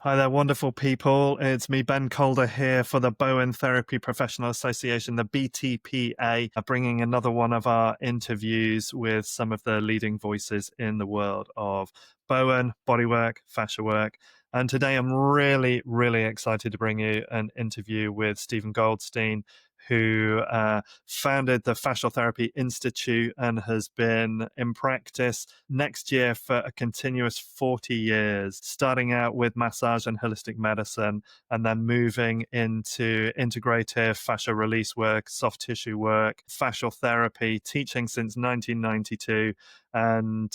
Hi there, wonderful people. It's me, Ben Calder, here for the Bowen Therapy Professional Association, the BTPA, bringing another one of our interviews with some of the leading voices in the world of Bowen, bodywork, fascia work. And today I'm really, really excited to bring you an interview with Steven Goldstein, who founded the Fascial Therapy Institute and has been in practice next year for a continuous 40 years, starting out with massage and holistic medicine, and then moving into integrative fascia release work, soft tissue work, fascial therapy, teaching since 1992. And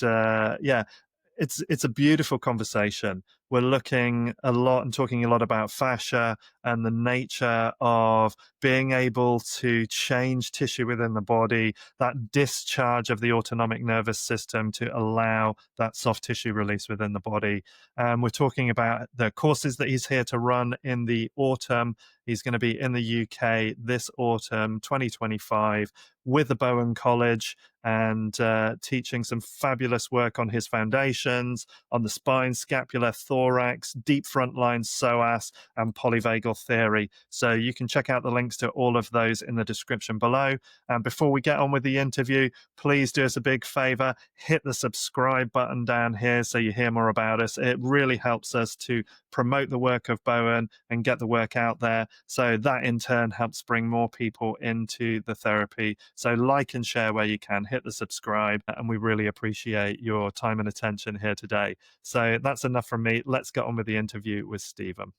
it's a beautiful conversation. We're looking a lot and talking a lot about fascia and the nature of being able to change tissue within the body, that discharge of the autonomic nervous system to allow that soft tissue release within the body. We're talking about the courses that he's here to run in the autumn. He's going to be in the UK this autumn, 2025, with the Bowen College and teaching some fabulous work on his foundations, on the spine, scapula, thorax, deep frontline psoas, and polyvagal theory. So you can check out the links to all of those in the description below. And before we get on with the interview, please do us a big favor, hit the subscribe button down here so you hear more about us. It really helps us to promote the work of Bowen and get the work out there. So that in turn helps bring more people into the therapy. So like and share where you can, hit the subscribe, and we really appreciate your time and attention here today. So that's enough from me. Let's get on with the interview with Steven.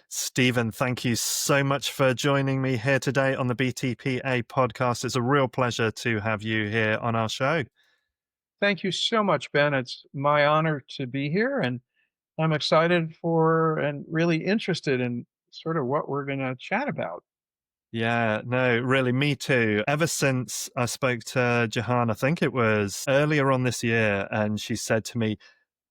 Steven, thank you so much for joining me here today on the BTPA podcast. It's a real pleasure to have you here on our show. Thank you so much, Ben. It's my honor to be here, and I'm excited for and really interested in sort of what we're going to chat about. Yeah, no, really, me too. Ever since I spoke to Jahan, I think it was earlier on this year, and she said to me,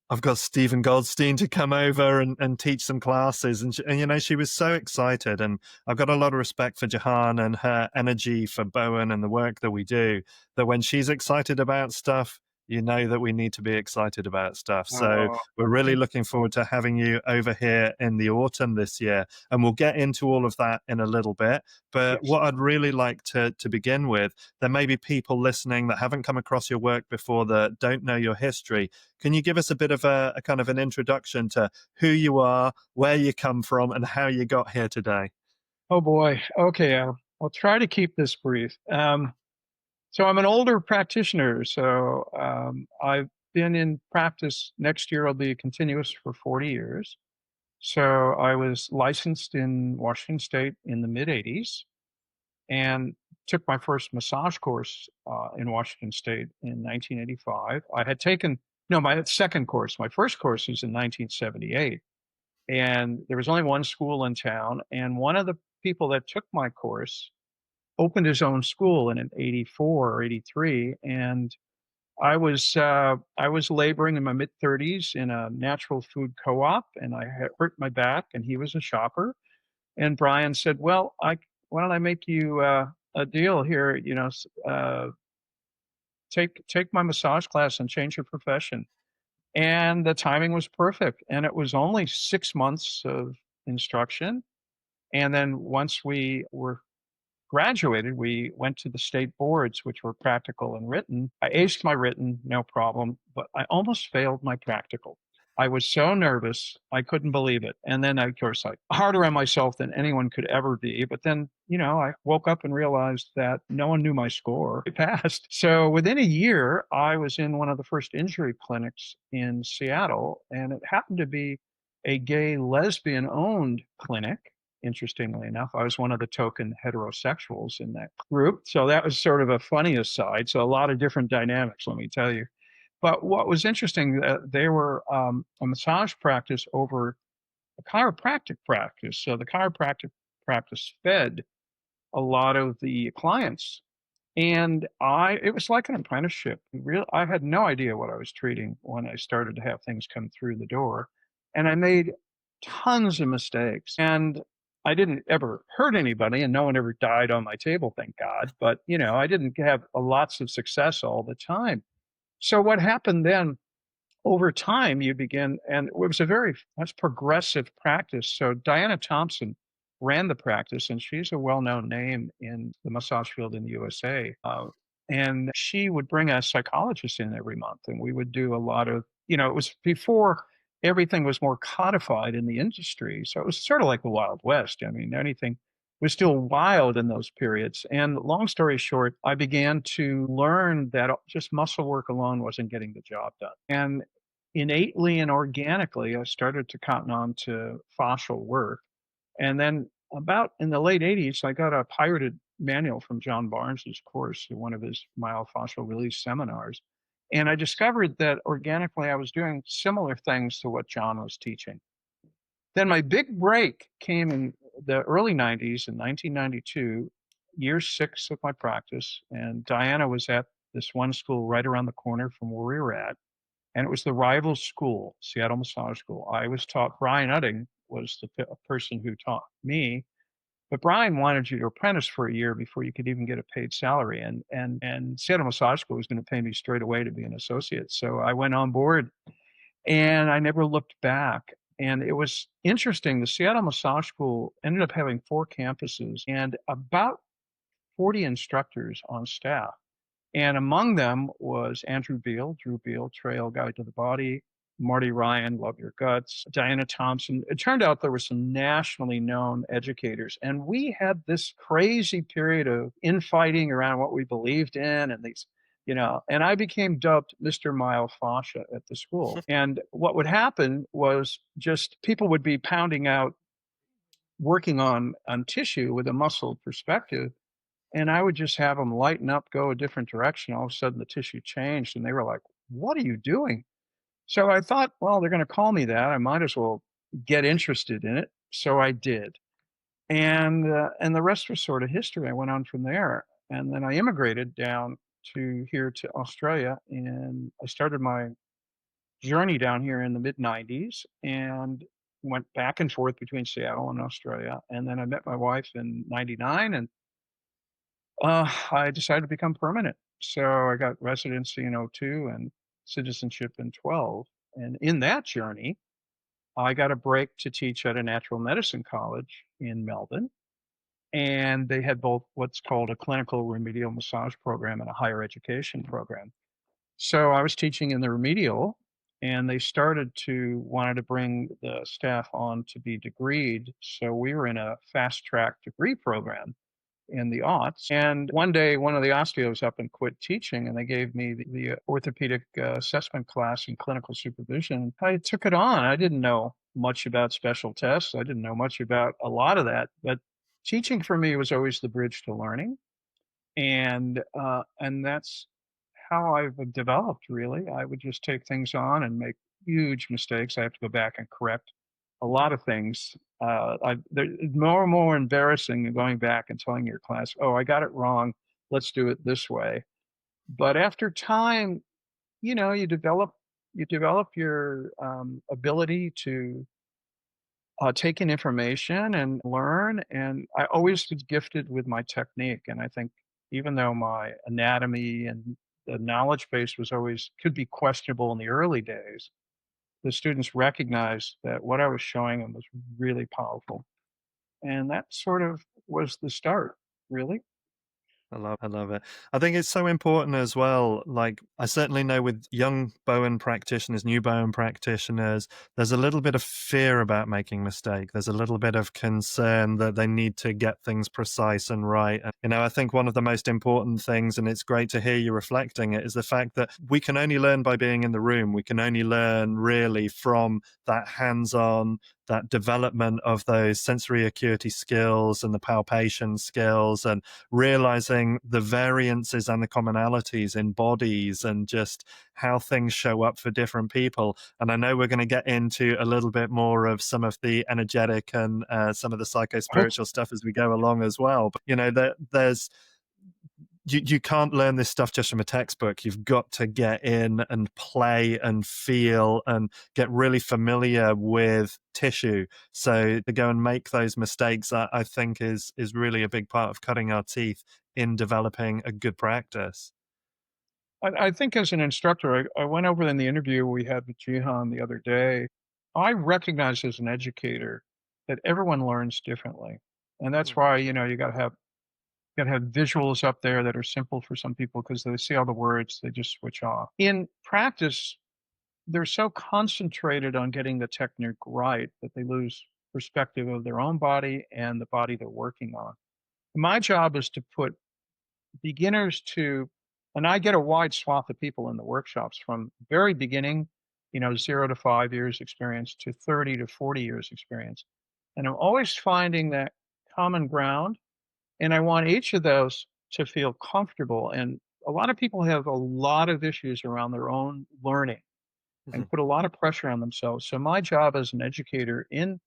I've got Steven Goldstein to come over and teach some classes. And she was so excited. And I've got a lot of respect for Jahan and her energy for Bowen and the work that we do, that when she's excited about stuff, you know that we need to be excited about stuff. So Oh, we're really looking forward to having you over here in the autumn this year. And we'll get into all of that in a little bit. But yes. what I'd really like to begin with, there may be people listening that haven't come across your work before, that don't know your history. Can you give us a bit of a kind of an introduction to who you are, where you come from, and how you got here today? Oh boy. Okay, I'll try to keep this brief. So I'm an older practitioner. So I've been in practice. Next year, I'll be continuous for 40 years. So I was licensed in Washington State in the mid 80s and took my first massage course in Washington State in 1985. I had taken, no, my second course. My first course was in 1978. And there was only one school in town. And one of the people that took my course opened his own school in 84 or 83. And I was laboring in my mid 30s in a natural food co-op, and I had hurt my back, and he was a shopper. And Brian said, "Well, why don't I make you a deal here? Take my massage class and change your profession." And the timing was perfect, and it was only 6 months of instruction. And then once we were graduated, we went to the state boards, which were practical and written. I aced my written, no problem, but I almost failed my practical. I was so nervous, I couldn't believe it. And then, of course, I harder on myself than anyone could ever be. But then, I woke up and realized that no one knew my score. I passed. So within a year, I was in one of the first injury clinics in Seattle, and it happened to be a gay lesbian owned clinic. Interestingly enough, I was one of the token heterosexuals in that group. So that was sort of a funny aside. So a lot of different dynamics, let me tell you. But what was interesting, they were a massage practice over a chiropractic practice. So the chiropractic practice fed a lot of the clients. And it was like an apprenticeship. I had no idea what I was treating when I started to have things come through the door. And I made tons of mistakes. And I didn't ever hurt anybody, and no one ever died on my table, thank God. But, I didn't have lots of success all the time. So what happened then over time you begin, and it was a very that's progressive practice. So Diana Thompson ran the practice, and she's a well-known name in the massage field in the USA. And she would bring a psychologist in every month, and we would do a lot of, it was before everything was more codified in the industry, so it was sort of like the Wild West. I mean, anything was still wild in those periods. And long story short, I began to learn that just muscle work alone wasn't getting the job done. And innately and organically, I started to cotton on to fascial work. And then about in the late 80s, I got a pirated manual from John Barnes's course, one of his myofascial release seminars. And I discovered that organically I was doing similar things to what John was teaching. Then my big break came in the early 90s, in 1992, year 6 of my practice. And Diana was at this one school right around the corner from where we were at. And it was the rival school, Seattle Massage School. I was taught, Brian Udding was the person who taught me. But Brian wanted you to apprentice for a year before you could even get a paid salary. And Seattle Massage School was going to pay me straight away to be an associate. So I went on board and I never looked back. And it was interesting. The Seattle Massage School ended up having 4 campuses and about 40 instructors on staff. And among them was Drew Beal, Trail Guide to the Body, Marty Ryan, Love Your Guts, Diana Thompson. It turned out there were some nationally known educators. And we had this crazy period of infighting around what we believed in and these, and I became dubbed Mr. Myofascia at the school. And what would happen was just people would be pounding out, working on tissue with a muscle perspective, and I would just have them lighten up, go a different direction. All of a sudden, the tissue changed, and they were like, "What are you doing?" So I thought, well, they're going to call me that. I might as well get interested in it. So I did, and the rest was sort of history. I went on from there, and then I immigrated down to here to Australia, and I started my journey down here in the mid '90s, and went back and forth between Seattle and Australia. And then I met my wife in '99, and I decided to become permanent. So I got residency in '02 and citizenship in '12. And in that journey, I got a break to teach at a natural medicine college in Melbourne. And they had both what's called a clinical remedial massage program and a higher education program. So I was teaching in the remedial, and they started to wanted to bring the staff on to be degreed. So we were in a fast track degree program in the aughts. And one day, one of the osteos up and quit teaching, and they gave me the orthopedic assessment class in clinical supervision. I took it on. I didn't know much about special tests. I didn't know much about a lot of that, but teaching for me was always the bridge to learning, and that's how I've developed. Really, I would just take things on and make huge mistakes. I have to go back and correct a lot of things. They're more and more embarrassing than going back and telling your class, "Oh, I got it wrong. Let's do it this way." But after time, you develop your ability to take in information and learn. And I always was gifted with my technique. And I think even though my anatomy and the knowledge base was always could be questionable in the early days, the students recognized that what I was showing them was really powerful. And that sort of was the start, really. I love it. I think it's so important as well. Like, I certainly know with young Bowen practitioners, new Bowen practitioners, there's a little bit of fear about making mistake. There's a little bit of concern that they need to get things precise and right. And, I think one of the most important things, and it's great to hear you reflecting it, is the fact that we can only learn by being in the room. We can only learn really from that hands-on, that development of those sensory acuity skills and the palpation skills, and realizing the variances and the commonalities in bodies and just how things show up for different people. And I know we're going to get into a little bit more of some of the energetic and some of the Hope psycho-spiritual stuff as we go along as well. But, there's you can't learn this stuff just from a textbook. You've got to get in and play and feel and get really familiar with tissue. So to go and make those mistakes, I think is really a big part of cutting our teeth in developing a good practice. I think as an instructor, I went over in the interview we had with Jihan the other day. I recognize as an educator that everyone learns differently. And that's Mhm. why, you gotta have visuals up there that are simple for some people because they see all the words, they just switch off. In practice, they're so concentrated on getting the technique right that they lose perspective of their own body and the body they're working on. My job is to put beginners to, and I get a wide swath of people in the workshops from very beginning, 0 to 5 years experience to 30 to 40 years experience. And I'm always finding that common ground. And I want each of those to feel comfortable. And a lot of people have a lot of issues around their own learning and Mhm. put a lot of pressure on themselves. So my job as an educator in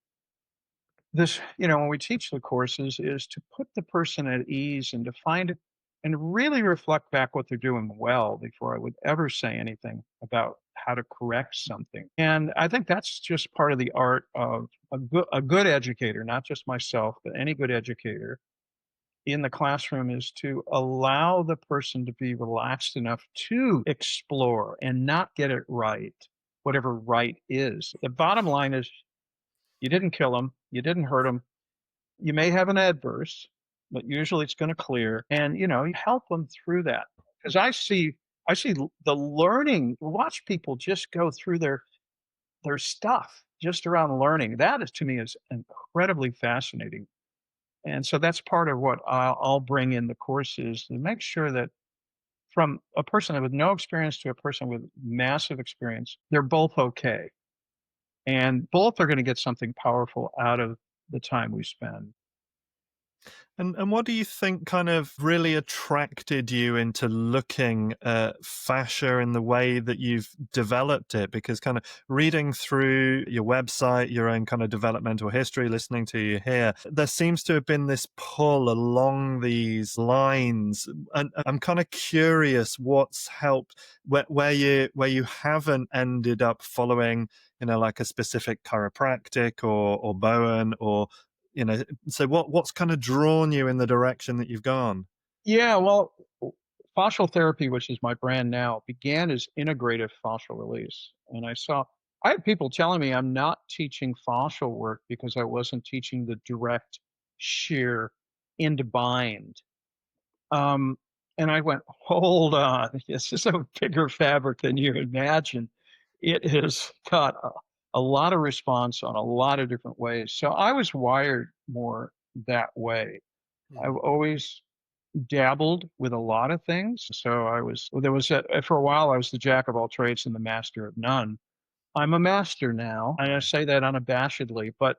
this, when we teach the courses is to put the person at ease and to find and really reflect back what they're doing well before I would ever say anything about how to correct something. And I think that's just part of the art of a good educator, not just myself, but any good educator in the classroom is to allow the person to be relaxed enough to explore and not get it right, whatever right is. The bottom line is you didn't kill them, you didn't hurt them, you may have an adverse, but usually it's going to clear. And you help them through that because I see the learning. Watch people just go through their stuff just around learning. That is to me is incredibly fascinating. And so that's part of what I'll bring in the courses to make sure that from a person with no experience to a person with massive experience, they're both okay. And both are going to get something powerful out of the time we spend. And what do you think kind of really attracted you into looking at fascia in the way that you've developed it? Because kind of reading through your website, your own kind of developmental history, listening to you here, there seems to have been this pull along these lines. And I'm kind of curious what's helped where you haven't ended up following, like a specific chiropractic or Bowen or so what's kind of drawn you in the direction that you've gone? Yeah, well, Fascial Therapy, which is my brand now, began as Integrative Fascia Release. And I had people telling me I'm not teaching fascial work because I wasn't teaching the direct, shear, into bind. Um, and I went, hold on, this is a bigger fabric than you imagine. It has got a lot of response on a lot of different ways. So I was wired more that way. I've Mm, always dabbled with a lot of things. So for a while, I was the jack of all trades and the master of none. I'm a master now. And I say that unabashedly, but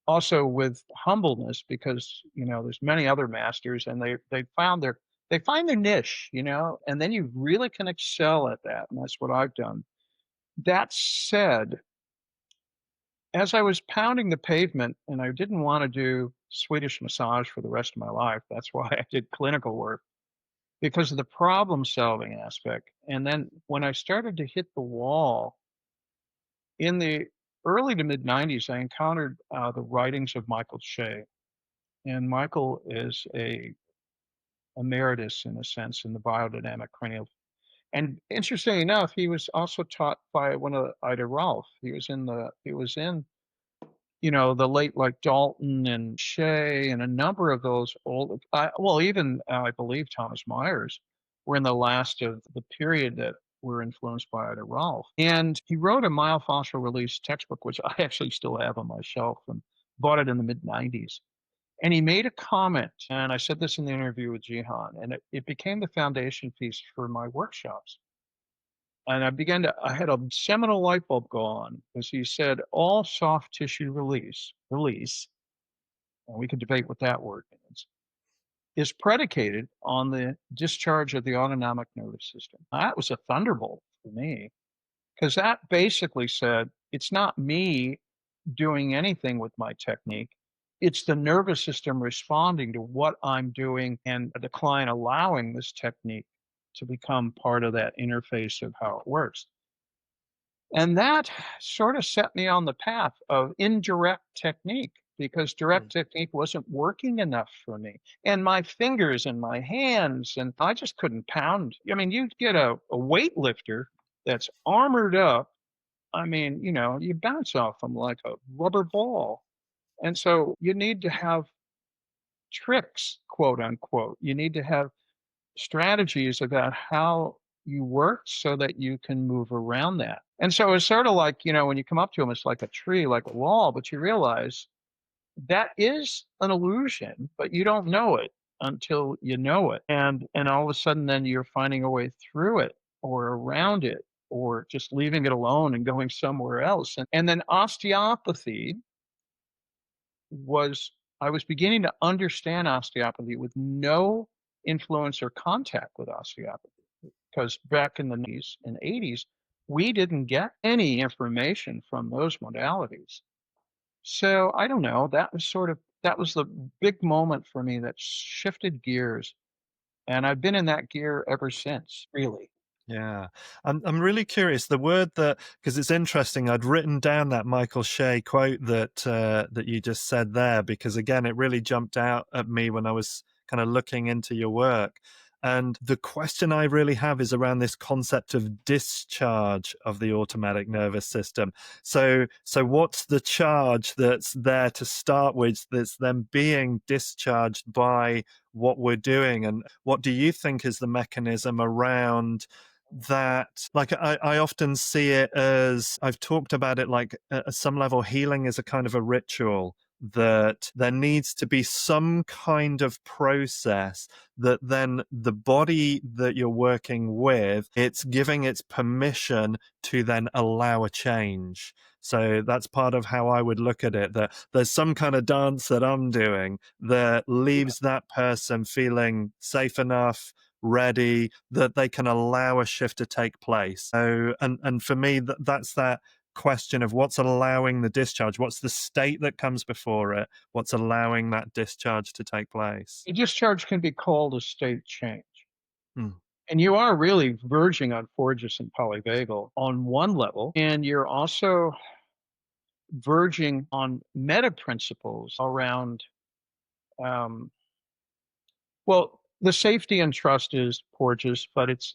also with humbleness because, there's many other masters and they find their niche, and then you really can excel at that. And that's what I've done. That said, as I was pounding the pavement and I didn't want to do Swedish massage for the rest of my life, that's why I did clinical work because of the problem solving aspect. And then when I started to hit the wall in the early to mid 90s, I encountered the writings of Michael Shea. And Michael is a emeritus in a sense in the biodynamic cranial. And interesting enough, he was also taught by one of Ida Rolf. He was in the late like Dalton and Shea and a number of those old, well, even I believe Thomas Myers were in the last of the period that were influenced by Ida Rolf. And he wrote a myofascial release textbook, which I actually still have on my shelf and bought it in the mid 90s. And he made a comment, and I said this in the interview with Jihan, and it became the foundation piece for my workshops. And I had a seminal light bulb go on because he said all soft tissue release, and we could debate what that word means, is predicated on the discharge of the autonomic nervous system. That was a thunderbolt for me because that basically said it's not me doing anything with my technique. It's the nervous system responding to what I'm doing and the client allowing this technique to become part of that interface of how it works. And that sort of set me on the path of indirect technique. because direct technique wasn't working enough for me. And my fingers and my hands, and I just couldn't pound. I mean, you get a weightlifter that's armored up. I mean, you bounce off them like a rubber ball. And so you need to have tricks, quote unquote. You need to have strategies about how you work so that you can move around that. And so it's sort of like, when you come up to them, it's like a tree, like a wall, but you realize that is an illusion, but you don't know it until you know it. And all of a sudden then you're finding a way through it or around it or just leaving it alone and going somewhere else. And then osteopathy was I was beginning to understand osteopathy with no influence or contact with osteopathy. Because back in the 90s and 80s, we didn't get any information from those modalities. So I don't know. That was the big moment for me that shifted gears. And I've been in that gear ever since, really. Yeah, I'm really curious. The word that, because it's interesting. I'd written down that Michael Shea quote that you just said there, because again, it really jumped out at me when I was kind of looking into your work. And the question I really have is around this concept of discharge of the automatic nervous system. So what's the charge that's there to start with that's then being discharged by what we're doing? And what do you think is the mechanism around that? Like, I often see it as, I've talked about it like at some level, healing is a kind of a ritual, that there needs to be some kind of process that then the body that you're working with, it's giving its permission to then allow a change. So that's part of how I would look at it, that there's some kind of dance that I'm doing that leaves that person feeling safe enough, ready, that they can allow a shift to take place. So, and for me, that's that question of what's allowing the discharge, what's the state that comes before it, what's allowing that discharge to take place. A discharge can be called a state change. Mm. And you are really verging on Forgis and polyvagal on one level, and you're also verging on meta principles around, um, well, the safety and trust is Porges, but it's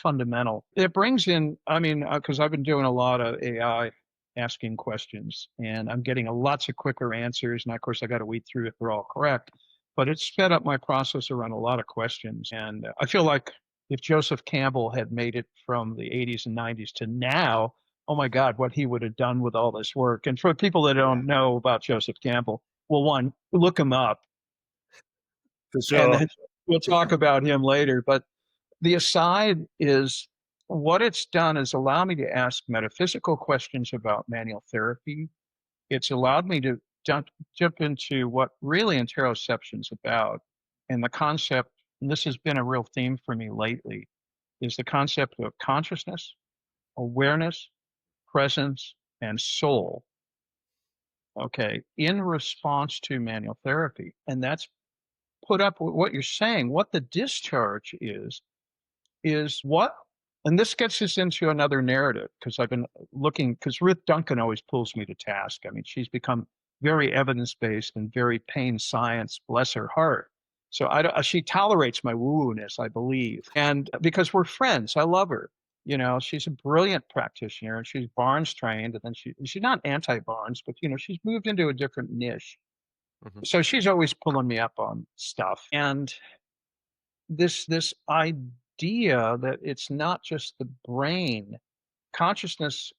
fundamental. It brings in, I mean, because I've been doing a lot of AI asking questions, and I'm getting lots of quicker answers. And of course, I got to weed through if they're all correct. But it's sped up my process around a lot of questions, and I feel like if Joseph Campbell had made it from the 80s and 90s to now, oh my God, what he would have done with all this work. And for people that don't know about Joseph Campbell, well, one, look him up For and sure. then we'll talk about him later. But the aside is what it's done is allow me to ask metaphysical questions about manual therapy. It's allowed me to jump into what really interoception is about. And the concept, and this has been a real theme for me lately, is the concept of consciousness, awareness, presence, and soul. Okay, in response to manual therapy. And that's put up with what you're saying. What the discharge is what, and this gets us into another narrative because I've been looking, because Ruth Duncan always pulls me to task. I mean, she's become very evidence based and very pain science, bless her heart. So she tolerates my woo woo ness, I believe. And because we're friends, I love her. She's a brilliant practitioner and she's Barnes trained. And then she's not anti Barnes, but, she's moved into a different niche. Mhm. So she's always pulling me up on stuff. And this idea that it's not just the brain. Consciousness,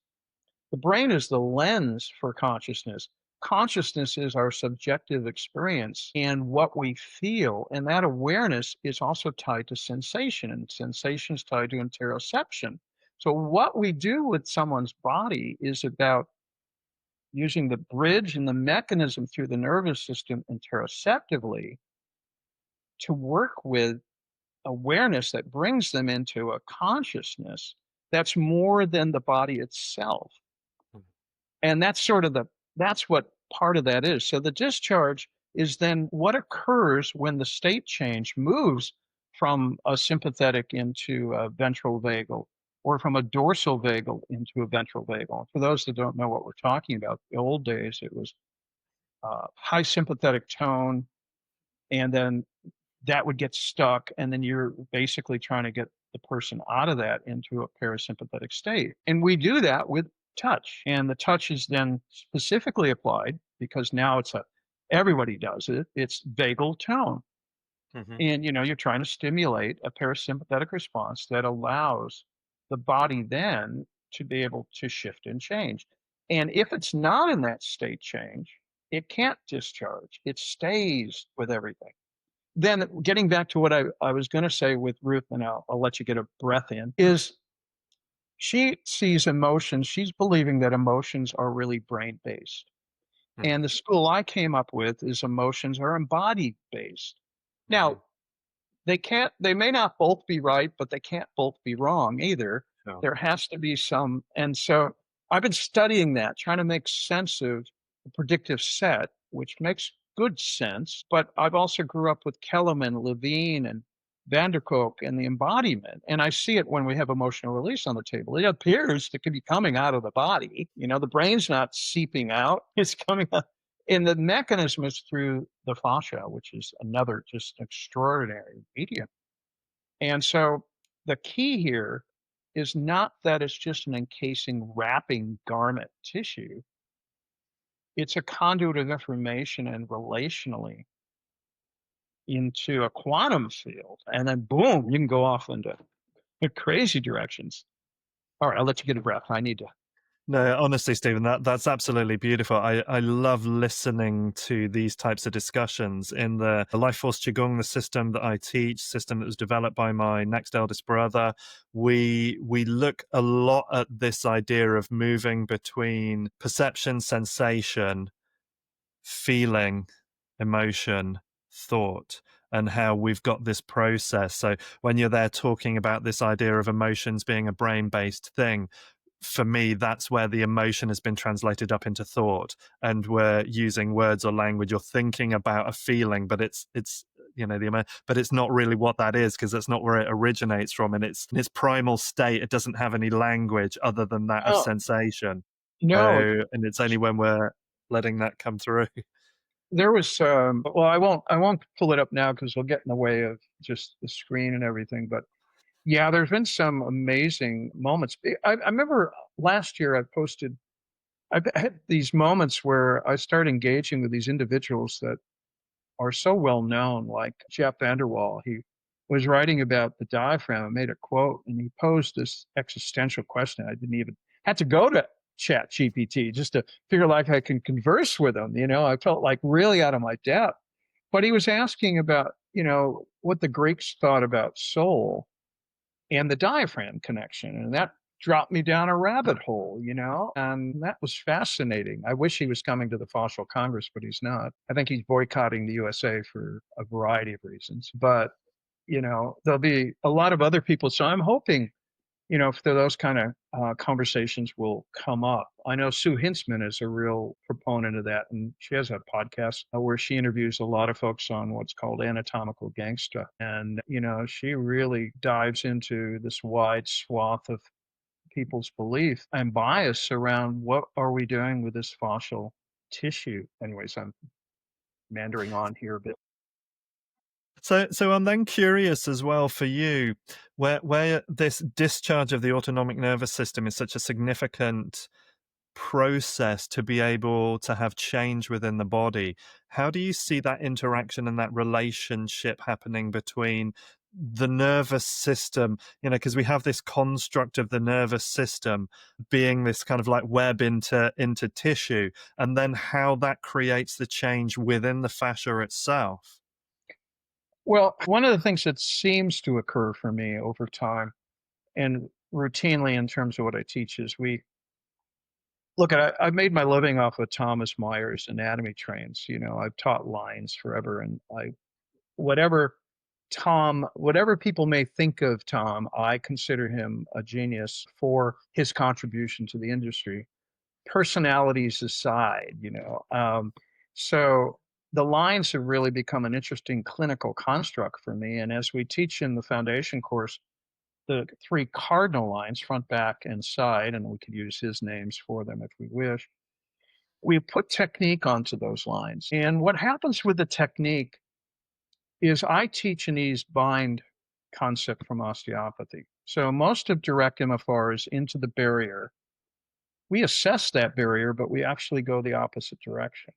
the brain is the lens for consciousness. Consciousness is our subjective experience and what we feel, and that awareness is also tied to sensation, and sensation is tied to interoception. So what we do with someone's body is about using the bridge and the mechanism through the nervous system interoceptively to work with awareness that brings them into a consciousness that's more than the body itself. Mhm. And that's what part of that is. So the discharge is then what occurs when the state change moves from a sympathetic into a ventral vagal or from a dorsal vagal into a ventral vagal. For those that don't know what we're talking about, the old days it was high sympathetic tone, and then that would get stuck, and then you're basically trying to get the person out of that into a parasympathetic state. And we do that with touch, and the touch is then specifically applied because now everybody does it. It's vagal tone, Hmm. and you're trying to stimulate a parasympathetic response that allows the body then to be able to shift and change. And if it's not in that state change, it can't discharge. It stays with everything. Then getting back to what I was going to say with Ruth, and I'll let you get a breath in, is she sees emotions. She's believing that emotions are really brain based. And the school I came up with is emotions are embodied based. Hmm. Now, they may not both be right, but they can't both be wrong either. Sure. There has to be some. And so I've been studying that, trying to make sense of the predictive set, which makes good sense. But I've also grew up with Kellerman, Levine, and Vanderkolk and the embodiment. And I see it when we have emotional release on the table. It appears to be coming out of the body. The brain's not seeping out, it's coming out. And the mechanism is through the fascia, which is another just extraordinary medium. And so the key here is not that it's just an encasing, wrapping garment tissue. It's a conduit of information and relationally into a quantum field. And then boom, you can go off into crazy directions. All right, I'll let you get a breath. I need to. No, honestly, Stephen, that's absolutely beautiful. I love listening to these types of discussions in the Life Force Qigong, the system that I teach, system that was developed by my next eldest brother. We look a lot at this idea of moving between perception, sensation, feeling, emotion, thought, and how we've got this process. So when you're there talking about this idea of emotions being a brain-based thing, for me, that's where the emotion has been translated up into thought, and we're using words or language or thinking about a feeling, but it's but it's not really what that is, because that's not where it originates from, and it's in its primal state. It doesn't have any language other than that of Oh, sensation. no, And it's only when we're letting that come through. there was well, I won't pull it up now because we'll get in the way of just the screen and everything. But yeah, there's been some amazing moments. I remember last year I've had these moments where I started engaging with these individuals that are so well known, like Jeff Vanderwall. He was writing about the diaphragm and made a quote, and he posed this existential question. I didn't even had to go to Chat GPT just to figure like I can converse with him. I felt like really out of my depth. But he was asking about, what the Greeks thought about soul and the diaphragm connection. And that dropped me down a rabbit hole, and that was fascinating. I wish he was coming to the Fascial Congress, but he's not. I think he's boycotting the USA for a variety of reasons. But, there'll be a lot of other people. So I'm hoping, if those kind of conversations will come up. I know Sue Hintzman is a real proponent of that, and she has a podcast where she interviews a lot of folks on what's called anatomical gangsta. And, she really dives into this wide swath of people's belief and bias around what are we doing with this fascial tissue. Anyways, I'm meandering on here a bit. So I'm then curious as well for you, where this discharge of the autonomic nervous system is such a significant process to be able to have change within the body. How do you see that interaction and that relationship happening between the nervous system, because we have this construct of the nervous system being this kind of like web into tissue, and then how that creates the change within the fascia itself? Well, one of the things that seems to occur for me over time and routinely in terms of what I teach is I've made my living off of Thomas Myers anatomy trains. I've taught lines forever, and whatever whatever people may think of Tom, I consider him a genius for his contribution to the industry. Personalities aside, so the lines have really become an interesting clinical construct for me. And as we teach in the foundation course, the three cardinal lines, front, back, and side, and we could use his names for them if we wish, we put technique onto those lines. And what happens with the technique is I teach an ease bind concept from osteopathy. So most of direct MFR is into the barrier. We assess that barrier, but we actually go the opposite direction.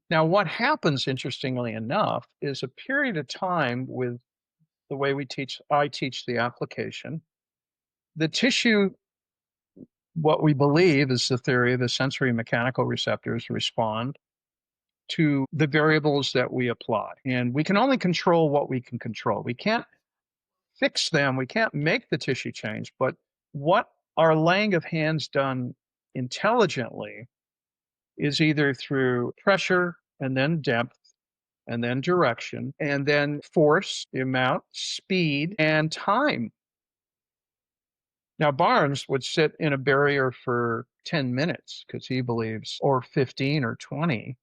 Now, what happens, interestingly enough, is a period of time with the way I teach the application. The tissue, what we believe is the theory of the sensory mechanical receptors respond to the variables that we apply. And we can only control what we can control. We can't fix them, we can't make the tissue change, but what our laying of hands done intelligently is either through pressure and then depth and then direction and then force, the amount, speed, and time. Now, Barnes would sit in a barrier for 10 minutes because he believes, or 15 or 20,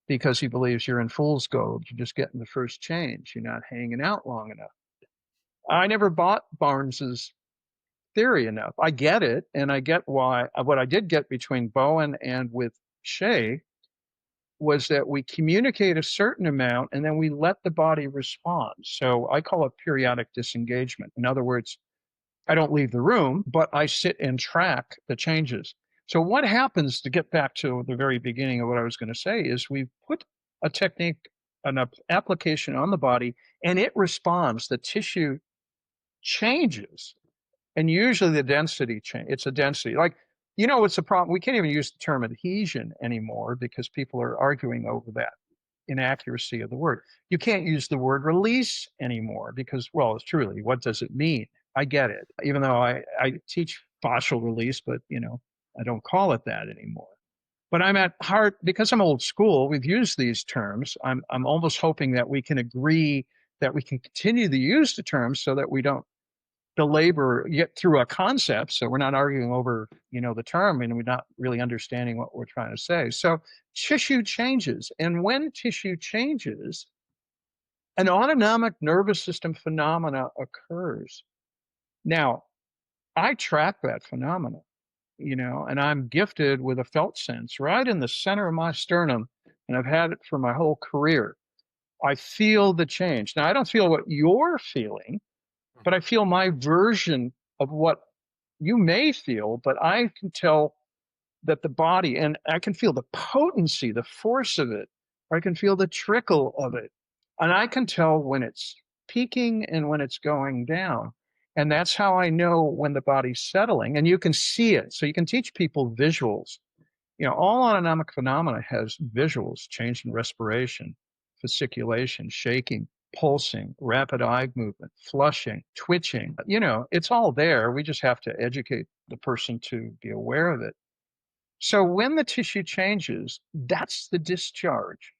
because he believes you're in fool's gold. You're just getting the first change. You're not hanging out long enough. I never bought Barnes's theory enough. I get it, and I get why. What I did get between Bowen and with Shea was that we communicate a certain amount and then we let the body respond. So I call it periodic disengagement. In other words, I don't leave the room, but I sit and track the changes. So what happens, to get back to the very beginning of what I was going to say, is we put a technique, an application on the body, and it responds. The tissue changes, and usually the density change. It's a density. Like, what's the problem? We can't even use the term adhesion anymore because people are arguing over that inaccuracy of the word. You can't use the word release anymore because, well, it's truly, what does it mean? I get it. Even though I teach fascial release, but I don't call it that anymore. But I'm at heart, because I'm old school, we've used these terms. I'm almost hoping that we can agree that we can continue to use the terms so that we don't belabor get through a concept. So we're not arguing over, the term, and we're not really understanding what we're trying to say. So tissue changes. And when tissue changes, an autonomic nervous system phenomena occurs. Now, I track that phenomena, and I'm gifted with a felt sense right in the center of my sternum, and I've had it for my whole career. I feel the change. Now, I don't feel what you're feeling, but I feel my version of what you may feel, but I can tell that the body, and I can feel the potency, the force of it, or I can feel the trickle of it. And I can tell when it's peaking and when it's going down. And that's how I know when the body's settling. And you can see it. So you can teach people visuals. All autonomic phenomena has visuals: change in respiration, fasciculation, shaking, pulsing, rapid eye movement, flushing, twitching. It's all there. We just have to educate the person to be aware of it. So when the tissue changes, that's the discharge.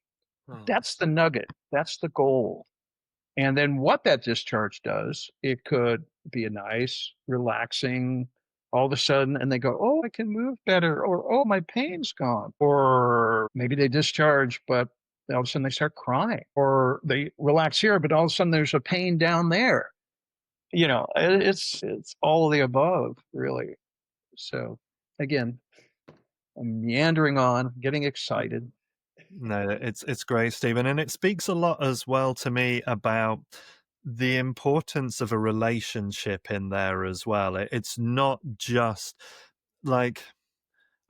Hmm. That's the nugget. That's the goal. And then what that discharge does, it could be a nice, relaxing, all of a sudden, and they go, oh, I can move better, or oh, my pain's gone. Or maybe they discharge, but all of a sudden they start crying, or they relax here, but all of a sudden there's a pain down there. It's all of the above, really. So again, I'm meandering on, getting excited. No, it's great, Stephen, and it speaks a lot as well to me about the importance of a relationship in there as well. It's not just like,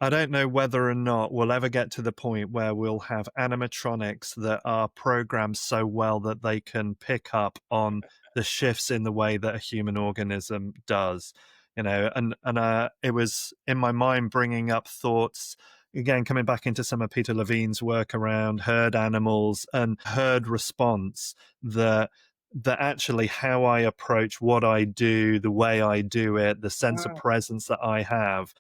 I don't know whether or not we'll ever get to the point where we'll have animatronics that are programmed so well that they can pick up on the shifts in the way that a human organism does. And it was in my mind bringing up thoughts again, coming back into some of Peter Levine's work around herd animals and herd response, that actually how I approach what I do, the way I do it, the sense of Ah, presence that I have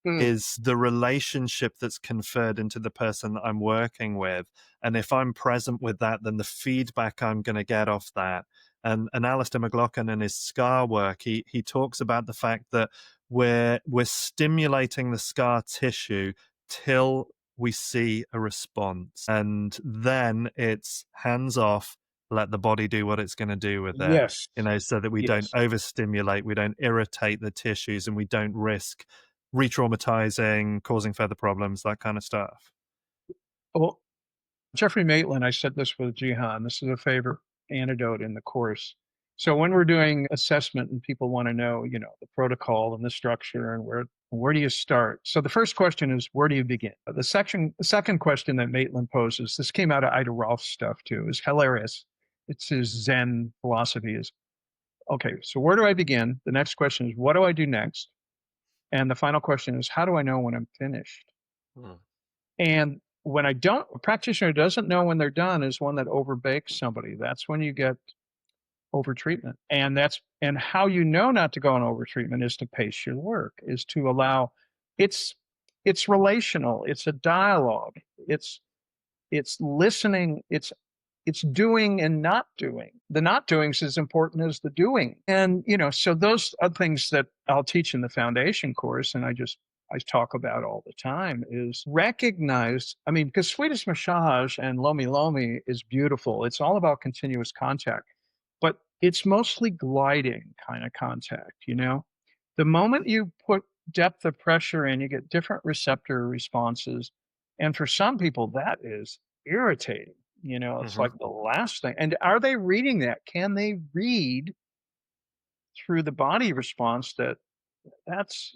mm, is the relationship that's conferred into the person that I'm working with. And if I'm present with that, then the feedback I'm going to get off that. And Alistair McLaughlin in his scar work, he talks about the fact that we're stimulating the scar tissue till we see a response. And then it's hands off, let the body do what it's going to do with it. yes, So that we don't yes. overstimulate, we don't irritate the tissues, and we don't risk re-traumatizing, causing further problems, that kind of stuff. Well, Jeffrey Maitland, I said this with Jihan. This is a favorite anecdote in the course. So when we're doing assessment and people want to know, the protocol and the structure and where do you start? So the first question is, where do you begin? The second question that Maitland poses, this came out of Ida Rolf's stuff too, is hilarious. It's his Zen philosophy is, okay, so where do I begin? The next question is, what do I do next? And the final question is, how do I know when I'm finished? Hmm. And when a practitioner who doesn't know when they're done is one that overbakes somebody. That's when you get overtreatment. And how you know not to go on overtreatment is to pace your work, is to allow it's it's relational, it's a dialogue, it's listening, it's doing and not doing. The not doing is as important as the doing. And, so those are things that I'll teach in the foundation course. And I talk about all the time is recognize, because Swedish massage and Lomi Lomi is beautiful. It's all about continuous contact, but it's mostly gliding kind of contact. The moment you put depth of pressure in, you get different receptor responses. And for some people, that is irritating. It's Hmm. like the last thing. And are they reading that? Can they read through the body response that's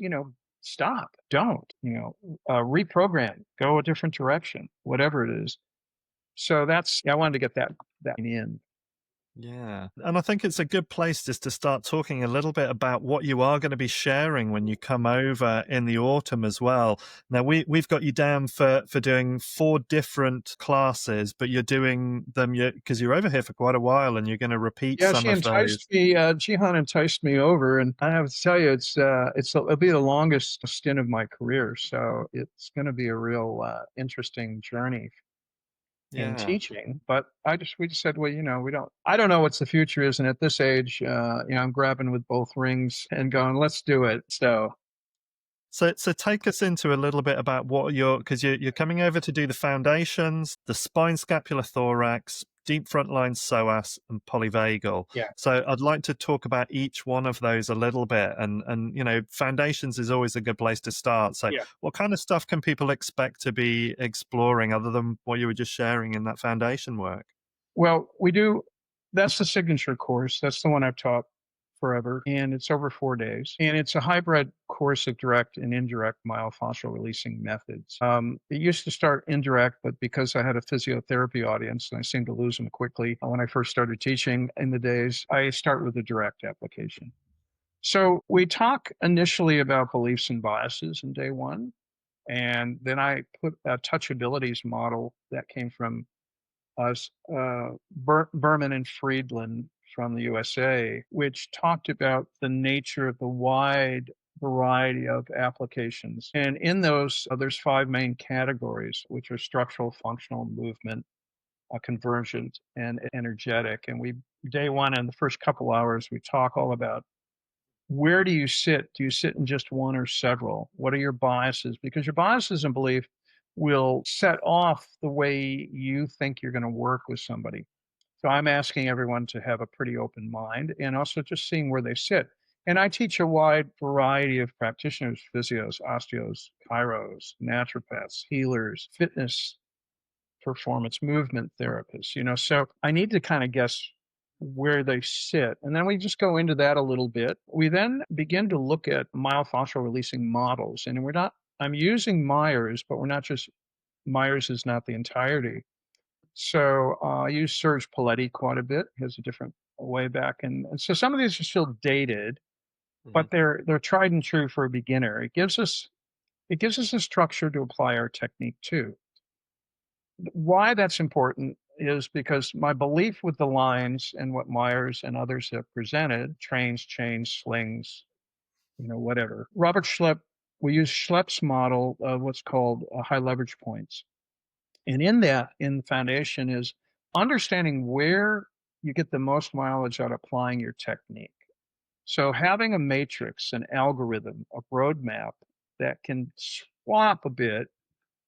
stop, don't, reprogram, go a different direction, whatever it is. So I wanted to get that in. Yeah. And I think it's a good place just to start talking a little bit about what you are going to be sharing when you come over in the autumn as well. Now, we've got you down for doing 4 different classes, but you're doing them because you're over here for quite a while and you're going to repeat Yeah, some of those. Jihan enticed me over, and I have to tell you, it'll be the longest stint of my career. So it's going to be a real interesting journey in Yeah. teaching. But we just said, well, I don't know what's the future is, and at this age, I'm grabbing with both rings and going, let's do it. So So take us into a little bit about what because you're coming over to do the foundations, the spine scapular thorax, deep frontline psoas, and polyvagal. yeah, So I'd like to talk about each one of those a little bit, and foundations is always a good place to start. So yeah. what kind of stuff can people expect to be exploring other than what you were just sharing in that foundation work? Well, we do. That's the signature course. That's the one I've taught forever, and it's over 4 days. And it's a hybrid course of direct and indirect myofascial releasing methods. It used to start indirect, but because I had a physiotherapy audience and I seemed to lose them quickly when I first started teaching in the days, I start with a direct application. So we talk initially about beliefs and biases in day one, and then I put a touchabilities model that came from Berman and Friedland from the USA, which talked about the nature of the wide variety of applications. And in those, there's 5 main categories, which are structural, functional, movement, convergent, and energetic. And day one, in the first couple hours, we talk all about where do you sit? Do you sit in just one or several? What are your biases? Because your biases and belief will set off the way you think you're going to work with somebody. So I'm asking everyone to have a pretty open mind and also just seeing where they sit. And I teach a wide variety of practitioners, physios, osteos, chiros, naturopaths, healers, fitness, performance movement therapists. So I need to kind of guess where they sit. And then we just go into that a little bit. We then begin to look at myofascial releasing models. And I'm using Myers, but we're not just, Myers is not the entirety. So I use Serge Paletti quite a bit. He has a different way back. And so some of these are still dated, Hmm. but they're tried and true for a beginner. It gives us a structure to apply our technique to. Why that's important is because my belief with the lines and what Myers and others have presented, trains, chains, slings, whatever. Robert Schlepp, we use Schlepp's model of what's called high leverage points. And in the foundation is understanding where you get the most mileage out of applying your technique. So having a matrix, an algorithm, a roadmap that can swap a bit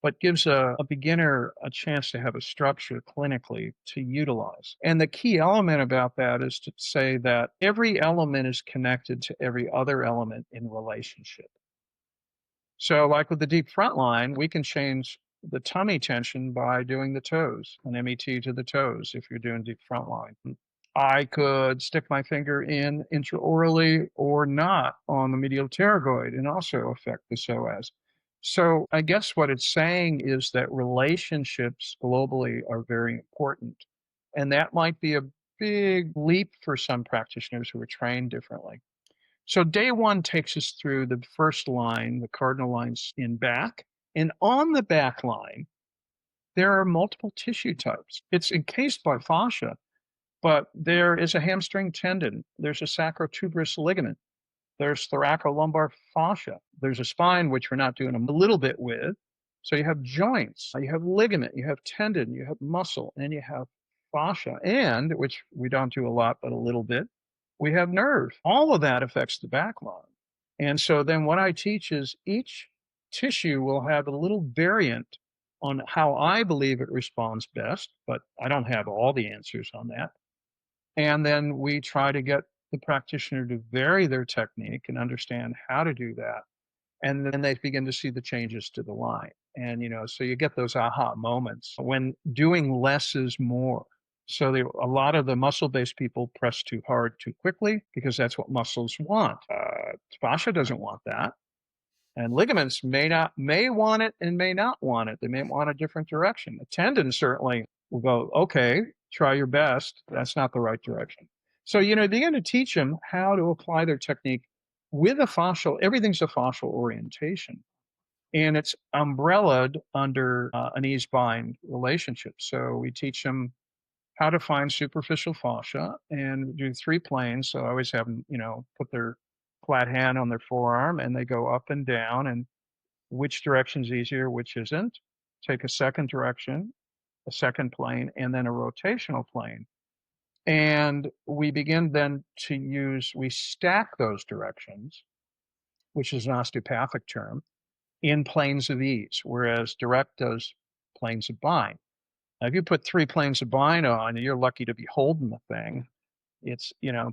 but gives a beginner a chance to have a structure clinically to utilize. And the key element about that is to say that every element is connected to every other element in relationship. So, like with the deep front line, we can change the tummy tension by doing the toes, an MET to the toes if you're doing deep front line. I could stick my finger in intraorally or not on the medial pterygoid and also affect the psoas. So, I guess what it's saying is that relationships globally are very important. And that might be a big leap for some practitioners who are trained differently. So day one takes us through the first line, the cardinal lines in back. And on the back line, there are multiple tissue types. It's encased by fascia, but there is a hamstring tendon. There's a sacrotuberous ligament. There's thoracolumbar fascia. There's a spine, which we're not doing a little bit with. So you have joints, you have ligament, you have tendon, you have muscle, and you have fascia. And, which we don't do a lot, but a little bit, we have nerve. All of that affects the back line. And so then what I teach is each tissue will have a little variant on how I believe it responds best, but I don't have all the answers on that. And then we try to get the practitioner to vary their technique and understand how to do that. And then they begin to see the changes to the line. And, so you get those aha moments when doing less is more. So a lot of the muscle-based people press too hard too quickly because that's what muscles want. Fascia doesn't want that. And ligaments may want it and may not want it. They may want a different direction. The tendon certainly will go, okay, try your best. That's not the right direction. So, begin to teach them how to apply their technique with a fascial, everything's a fascial orientation. And it's umbrellaed under an ease bind relationship. So we teach them how to find superficial fascia and do 3 planes. So I always have them, put their flat hand on their forearm and they go up and down and which direction's easier, which isn't. Take a second direction, a second plane, and then a rotational plane. And we begin then we stack those directions, which is an osteopathic term, in planes of ease, whereas direct does planes of bind. Now, if you put 3 planes of bind on, you're lucky to be holding the thing.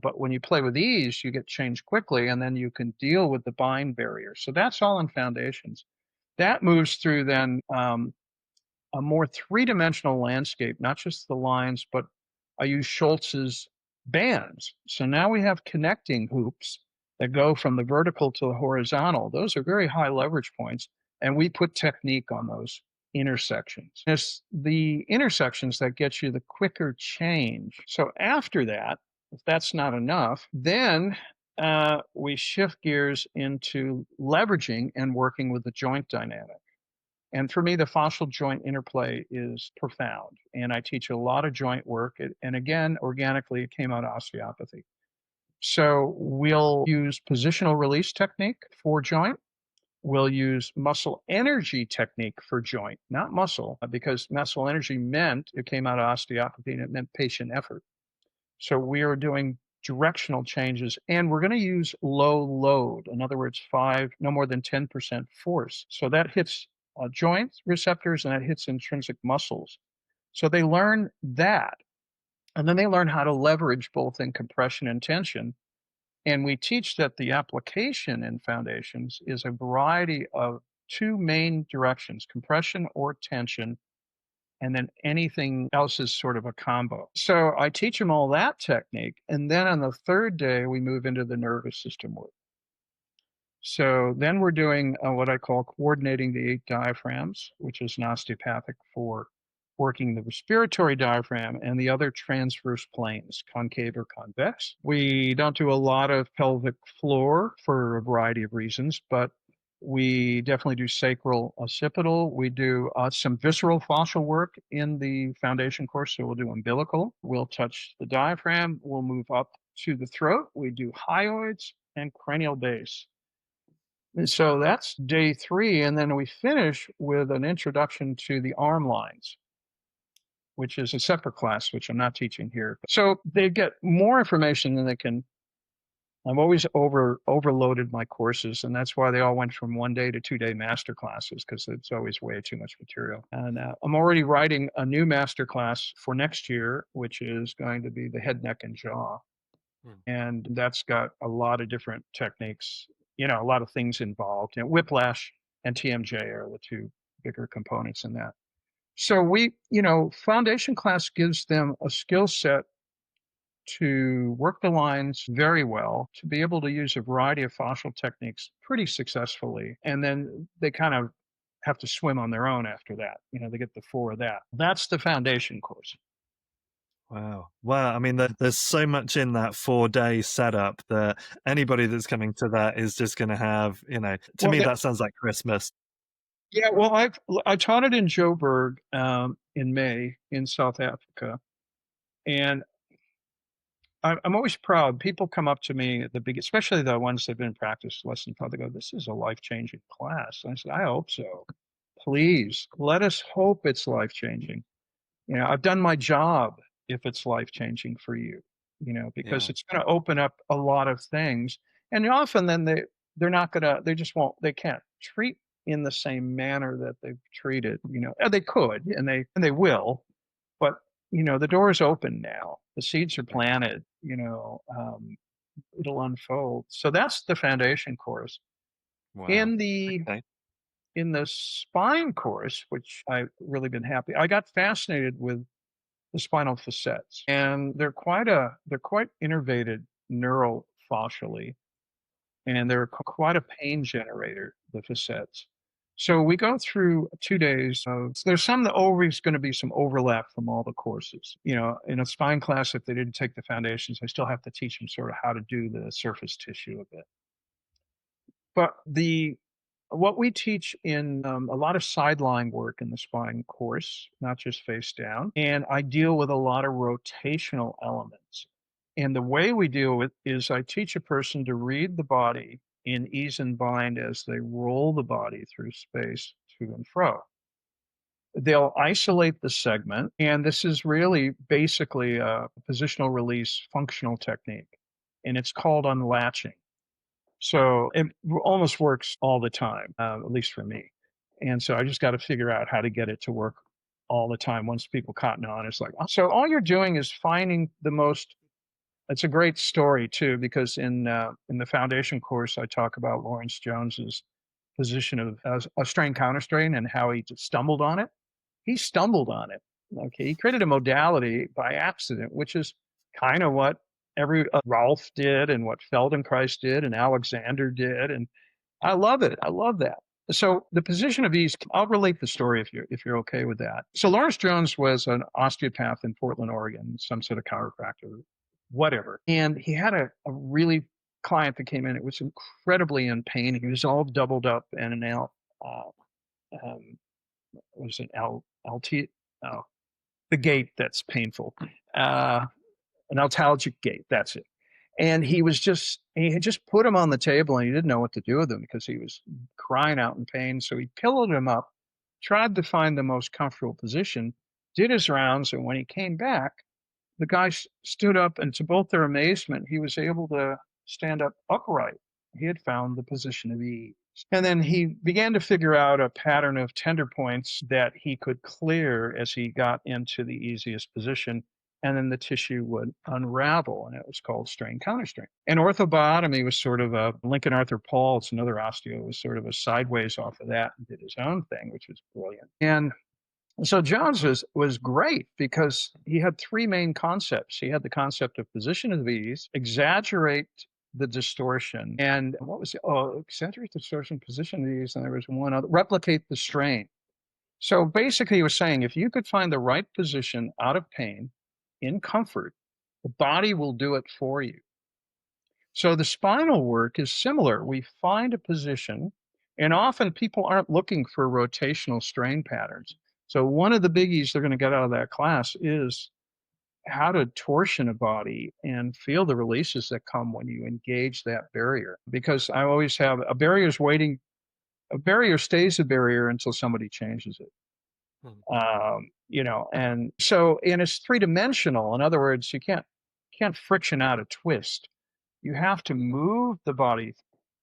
But when you play with ease, you get changed quickly, and then you can deal with the bind barrier. So that's all in foundations. That moves through then a more three-dimensional landscape, not just the lines, but I use Schultz's bands. So now we have connecting hoops that go from the vertical to the horizontal. Those are very high leverage points, and we put technique on those intersections. It's the intersections that get you the quicker change. So after that, if that's not enough, then we shift gears into leveraging and working with the joint dynamic. And for me, the fascial joint interplay is profound. And I teach a lot of joint work. And again, organically, it came out of osteopathy. So we'll use positional release technique for joint. We'll use muscle energy technique for joint, not muscle, because muscle energy meant it came out of osteopathy and it meant patient effort. So we are doing directional changes and we're going to use low load. In other words, no more than 10% force. So that hits joint receptors and that hits intrinsic muscles. So they learn that. And then they learn how to leverage both in compression and tension. And we teach that the application in foundations is a variety of 2 main directions, compression or tension, and then anything else is sort of a combo. So I teach them all that technique. And then on the 3rd day, we move into the nervous system work. So then we're doing what I call coordinating the 8 diaphragms, which is an osteopathic for working the respiratory diaphragm and the other transverse planes, concave or convex. We don't do a lot of pelvic floor for a variety of reasons, but we definitely do sacral occipital. We do some visceral fascial work in the foundation course. So we'll do umbilical. We'll touch the diaphragm. We'll move up to the throat. We do hyoids and cranial base. And so that's day 3. And then we finish with an introduction to the arm lines, which is a separate class, which I'm not teaching here. So they get more information than they can. I've always overloaded my courses, and that's why they all went from 1-day to 2-day master classes, because it's always way too much material. And I'm already writing a new master class for next year, which is going to be the head, neck, and jaw. And that's got a lot of different techniques, a lot of things involved, whiplash and TMJ are the two bigger components in that. So foundation class gives them a skill set to work the lines very well, to be able to use a variety of fascial techniques pretty successfully. And then they kind of have to swim on their own after that. They get the four of that. That's the foundation course. Wow. Wow. I mean, there's so much in that 4-day setup that anybody that's coming to that is just going to have, to Well, me, that sounds like Christmas. yeah, well, I taught it in Joburg in May in South Africa, and I'm always proud. People come up to me at the beginning, especially the ones that've been in practice less than 5. They go, "This is a life-changing class." And I said, "I hope so. Please let us hope it's life-changing. I've done my job if it's life-changing for you, because Yeah. it's going to open up a lot of things. And often then they're not gonna, they just won't, they can't treat in the same manner that they've treated. They could and they will, but the door is open now. The seeds are Right. planted. It'll unfold. So that's the foundation course. Wow. In the Okay. in the spine course, which I've really been happy, I got fascinated with the spinal facets, and they're quite innervated neurofascially, and they're quite a pain generator, the facets. So we go through 2 days of, there's some that always going to be some overlap from all the courses. In a spine class, if they didn't take the foundations, I still have to teach them sort of how to do the surface tissue of it. But what we teach in a lot of sideline work in the spine course, not just face down, and I deal with a lot of rotational elements. And the way we deal with is I teach a person to read the body in ease and bind as they roll the body through space to and fro. They'll isolate the segment, and this is really basically a positional release functional technique, and it's called unlatching. So it almost works all the time, at least for me. And so I just got to figure out how to get it to work all the time. Once people cotton on, it's like, so all you're doing is finding the most. It's a great story too, because in the foundation course, I talk about Lawrence Jones's position of a strain counter strain and how he just stumbled on it. He stumbled on it. Okay, he created a modality by accident, which is kind of what every Rolf did and what Feldenkrais did and Alexander did, and I love it. I love that. So the position of ease, I'll relate the story if you're okay with that. So Lawrence Jones was an osteopath in Portland, Oregon, some sort of chiropractor, whatever. And he had a really client that came in. It was incredibly in pain. He was all doubled up and an um, was it LT? Oh, the gait that's painful. An altalgic gait. That's it. And he had just put him on the table and he didn't know what to do with him because he was crying out in pain. So he pillowed him up, tried to find the most comfortable position, did his rounds. And when he came back, the guy stood up, and to both their amazement, he was able to stand up upright. He had found the position of ease. And then he began to figure out a pattern of tender points that he could clear as he got into the easiest position. And then the tissue would unravel, and it was called strain counter strain. And orthobotomy was sort of a Lincoln Arthur Paul, it's another osteo, was sort of a sideways off of that and did his own thing, which was brilliant. And so Jones was great because he had three main concepts. He had the concept of position of ease, exaggerate the distortion, and what was it? Oh, exaggerate distortion, position of ease, and there was one other, replicate the strain. So basically, he was saying if you could find the right position out of pain, in comfort, the body will do it for you. So the spinal work is similar. We find a position, and often people aren't looking for rotational strain patterns. So one of the biggies they're going to get out of that class is how to torsion a body and feel the releases that come when you engage that barrier. Because I always have a barrier's waiting, a barrier stays a barrier until somebody changes it. Hmm. And so, and it's three dimensional. In other words, you can't friction out a twist. You have to move the body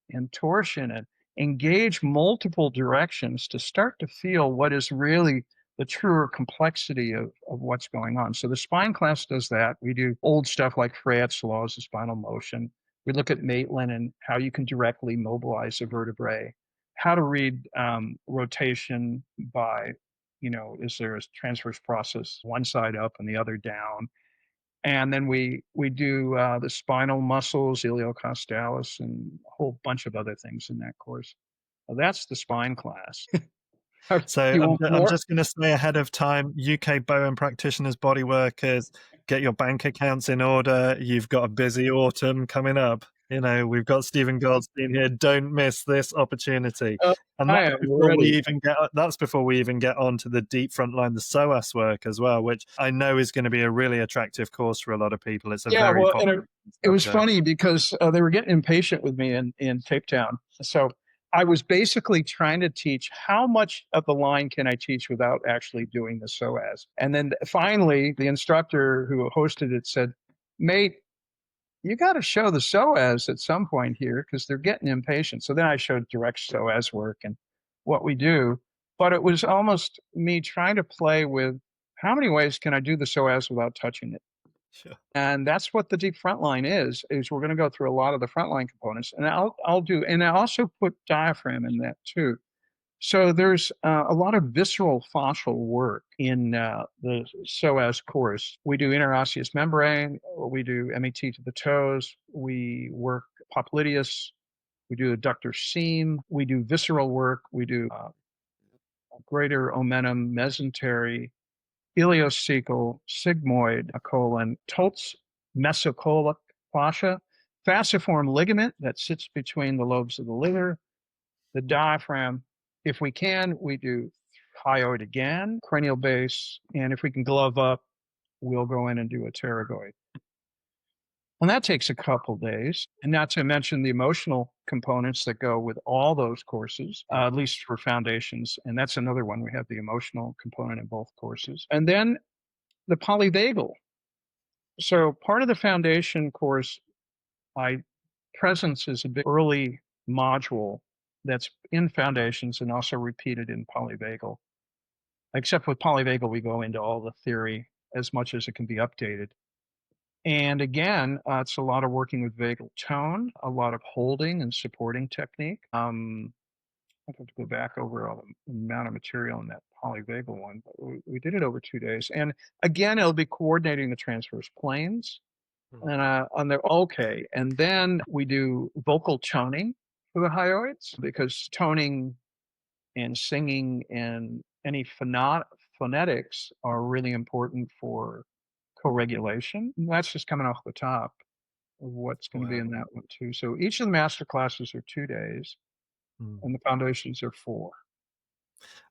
and torsion and engage multiple directions to start to feel what is really the truer complexity of what's going on. So the spine class does that. We do old stuff like Freyet's laws of spinal motion. We look at Maitland and how you can directly mobilize a vertebrae. how to read rotation by, is there a transverse process one side up and the other down? And then we do the spinal muscles, iliocostalis, and a whole bunch of other things in that course. Well, that's the spine class. Do So you want I'm more? just going to say ahead of time, UK Bowen practitioners, body workers, get your bank accounts in order. You've got a busy autumn coming up. We've got Steven Goldstein here. Don't miss this opportunity. Uh, And I am ready. that's before we even get on to the deep frontline, the psoas work as well, which I know is going to be a really attractive course for a lot of people. It's a Yeah, very well, and popular it was subject. funny because they were getting impatient with me in Cape Town. So I was basically trying to teach how much of the line can I teach without actually doing the SOAS. And then finally, the instructor who hosted it said, "Mate, you got to show the SOAS at some point here because they're getting impatient." So then I showed direct SOAS work and what we do. But it was almost me trying to play with how many ways can I do the SOAS without touching it? Sure. And that's what the deep frontline is we're going to go through a lot of the frontline components. And I'll do, and I also put diaphragm in that too. So there's a lot of visceral fascial work in the SOAS course. We do interosseous membrane, we do MET to the toes, we work popliteus, we do adductor seam, we do visceral work, we do greater omentum, mesentery, iliocecal, sigmoid, colon, Tolt's mesocolic fascia, fasciform ligament that sits between the lobes of the liver, the diaphragm. If we can, we do hyoid again, cranial base, and if we can glove up, we'll go in and do a pterygoid. And that takes a couple days, and not to mention the emotional components that go with all those courses, at least for foundations. And that's another one. We have the emotional component in both courses. And then the polyvagal. So part of the foundation course, I presence is a big early module that's in foundations and also repeated in polyvagal. Except with polyvagal, we go into all the theory as much as it can be updated. And again, it's a lot of working with vagal tone, a lot of holding and supporting technique. I have to go back over all the amount of material in that polyvagal one, but we did it over 2 days. And again, it'll be coordinating the transverse planes and on the okay. And then we do vocal toning for the hyoids because toning and singing and any phonetics are really important for co-regulation. And that's just coming off the top of what's going to be Wow. in that one too. So each of the master classes are 2 days Mm. and the foundations are 4.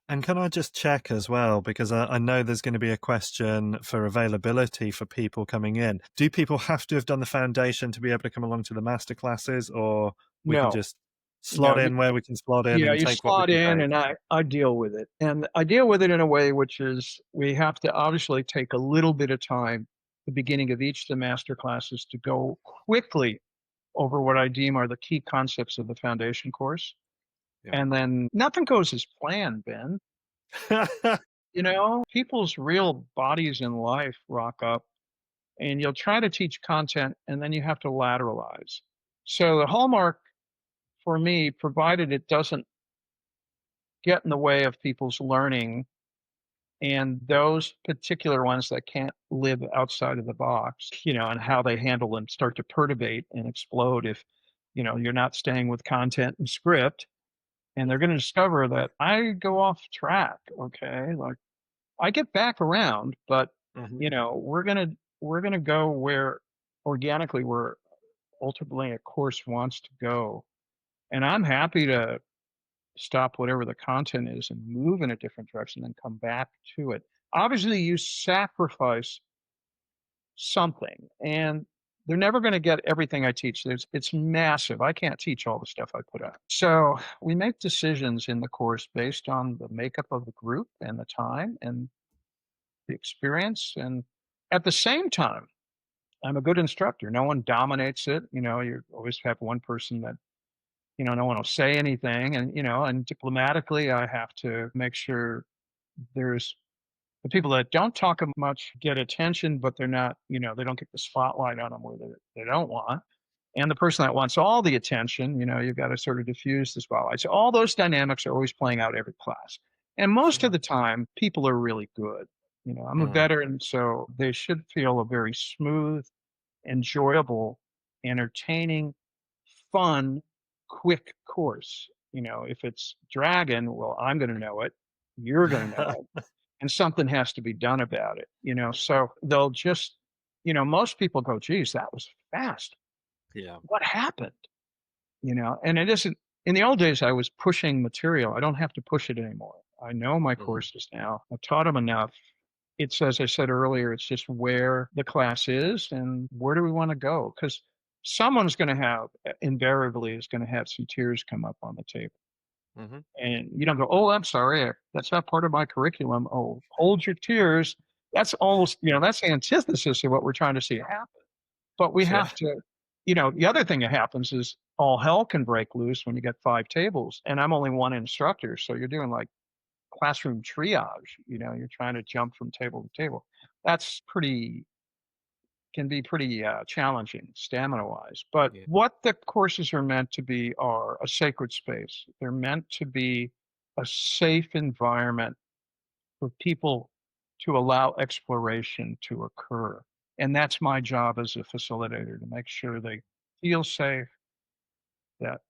And can I just check as well, because I know there's going to be a question for availability for people coming in. Do people have to have done the foundation to be able to come along to the master classes, or we can No, just slot no, in where we can slot in yeah, and you take what we slot can in take? and I deal with it. And I deal with it in a way which is we have to obviously take a little bit of time, the beginning of each of the master classes, to go quickly over what I deem are the key concepts of the foundation course. Yeah. And then nothing goes as planned, Ben. People's real bodies in life rock up and you'll try to teach content and then you have to lateralize. So the hallmark for me, provided it doesn't get in the way of people's learning and those particular ones that can't live outside of the box, and how they handle them start to perturbate and explode if, you're not staying with content and script. And they're going to discover that I go off track. Okay. Like I get back around, but Mhm. we're gonna go where organically where ultimately a course wants to go. And I'm happy to stop whatever the content is and move in a different direction and come back to it. Obviously, you sacrifice something, and they're never going to get everything I teach. It's massive. I can't teach all the stuff I put out. So we make decisions in the course based on the makeup of the group and the time and the experience. And at the same time, I'm a good instructor. No one dominates it. You always have one person that no one will say anything. And diplomatically, I have to make sure there's the people that don't talk much get attention, but they're not, they don't get the spotlight on them where they don't want. and the person that wants all the attention, you've got to sort of diffuse the spotlight. So all those dynamics are always playing out every class. And most of Sure. the time, people are really good. I'm a Mm. veteran, so they should feel a very smooth, enjoyable, entertaining, fun, quick course. If it's dragon, well, I'm going to know it. You're going to know it. And something has to be done about it. So they'll just, most people go, geez, that was fast. Yeah. What happened? And it isn't, in the old days, I was pushing material. I don't have to push it anymore. I know my Mhm. courses now. I've taught them enough. It's, as I said earlier, it's just where the class is and where do we want to go? Because someone's going to have, invariably, is going to have some tears come up on the table. Mhm. And you don't go, oh, I'm sorry, that's not part of my curriculum. Oh, hold your tears. That's almost, that's the antithesis of what we're trying to see happen. But we Sure. have to, the other thing that happens is all hell can break loose when you get 5 tables, and I'm only one instructor, so you're doing like classroom triage. You're trying to jump from table to table. That's pretty can be pretty challenging stamina wise. But Yeah. what the courses are meant to be are a sacred space. They're meant to be a safe environment for people to allow exploration to occur. And that's my job as a facilitator, to make sure they feel safe, that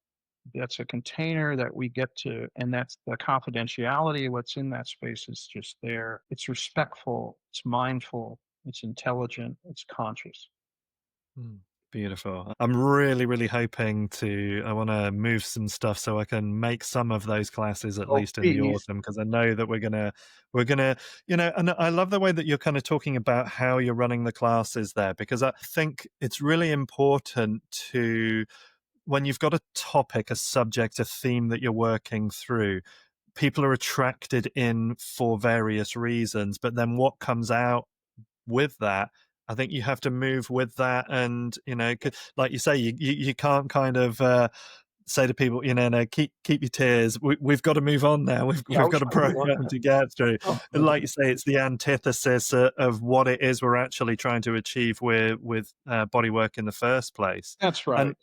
that's a container that we get to, and that's the confidentiality of what's in that space is just there. It's respectful, it's mindful, it's intelligent, it's conscious. Mm. Beautiful. I'm really, really hoping I want to move some stuff so I can make some of those classes at Oh, least in the please. autumn, because I know that we're gonna, and I love the way that you're kind of talking about how you're running the classes there, because I think it's really important to, when you've got a topic, a subject, a theme that you're working through, people are attracted in for various reasons, but then what comes out with that, I think you have to move with that. And, like you say, you can't kind of say to people, no, keep your tears. We've got to move on now. Yeah, We've got a program to get through. oh, And no, like you say, it's the antithesis of what it is we're actually trying to achieve with body work in the first place. that's And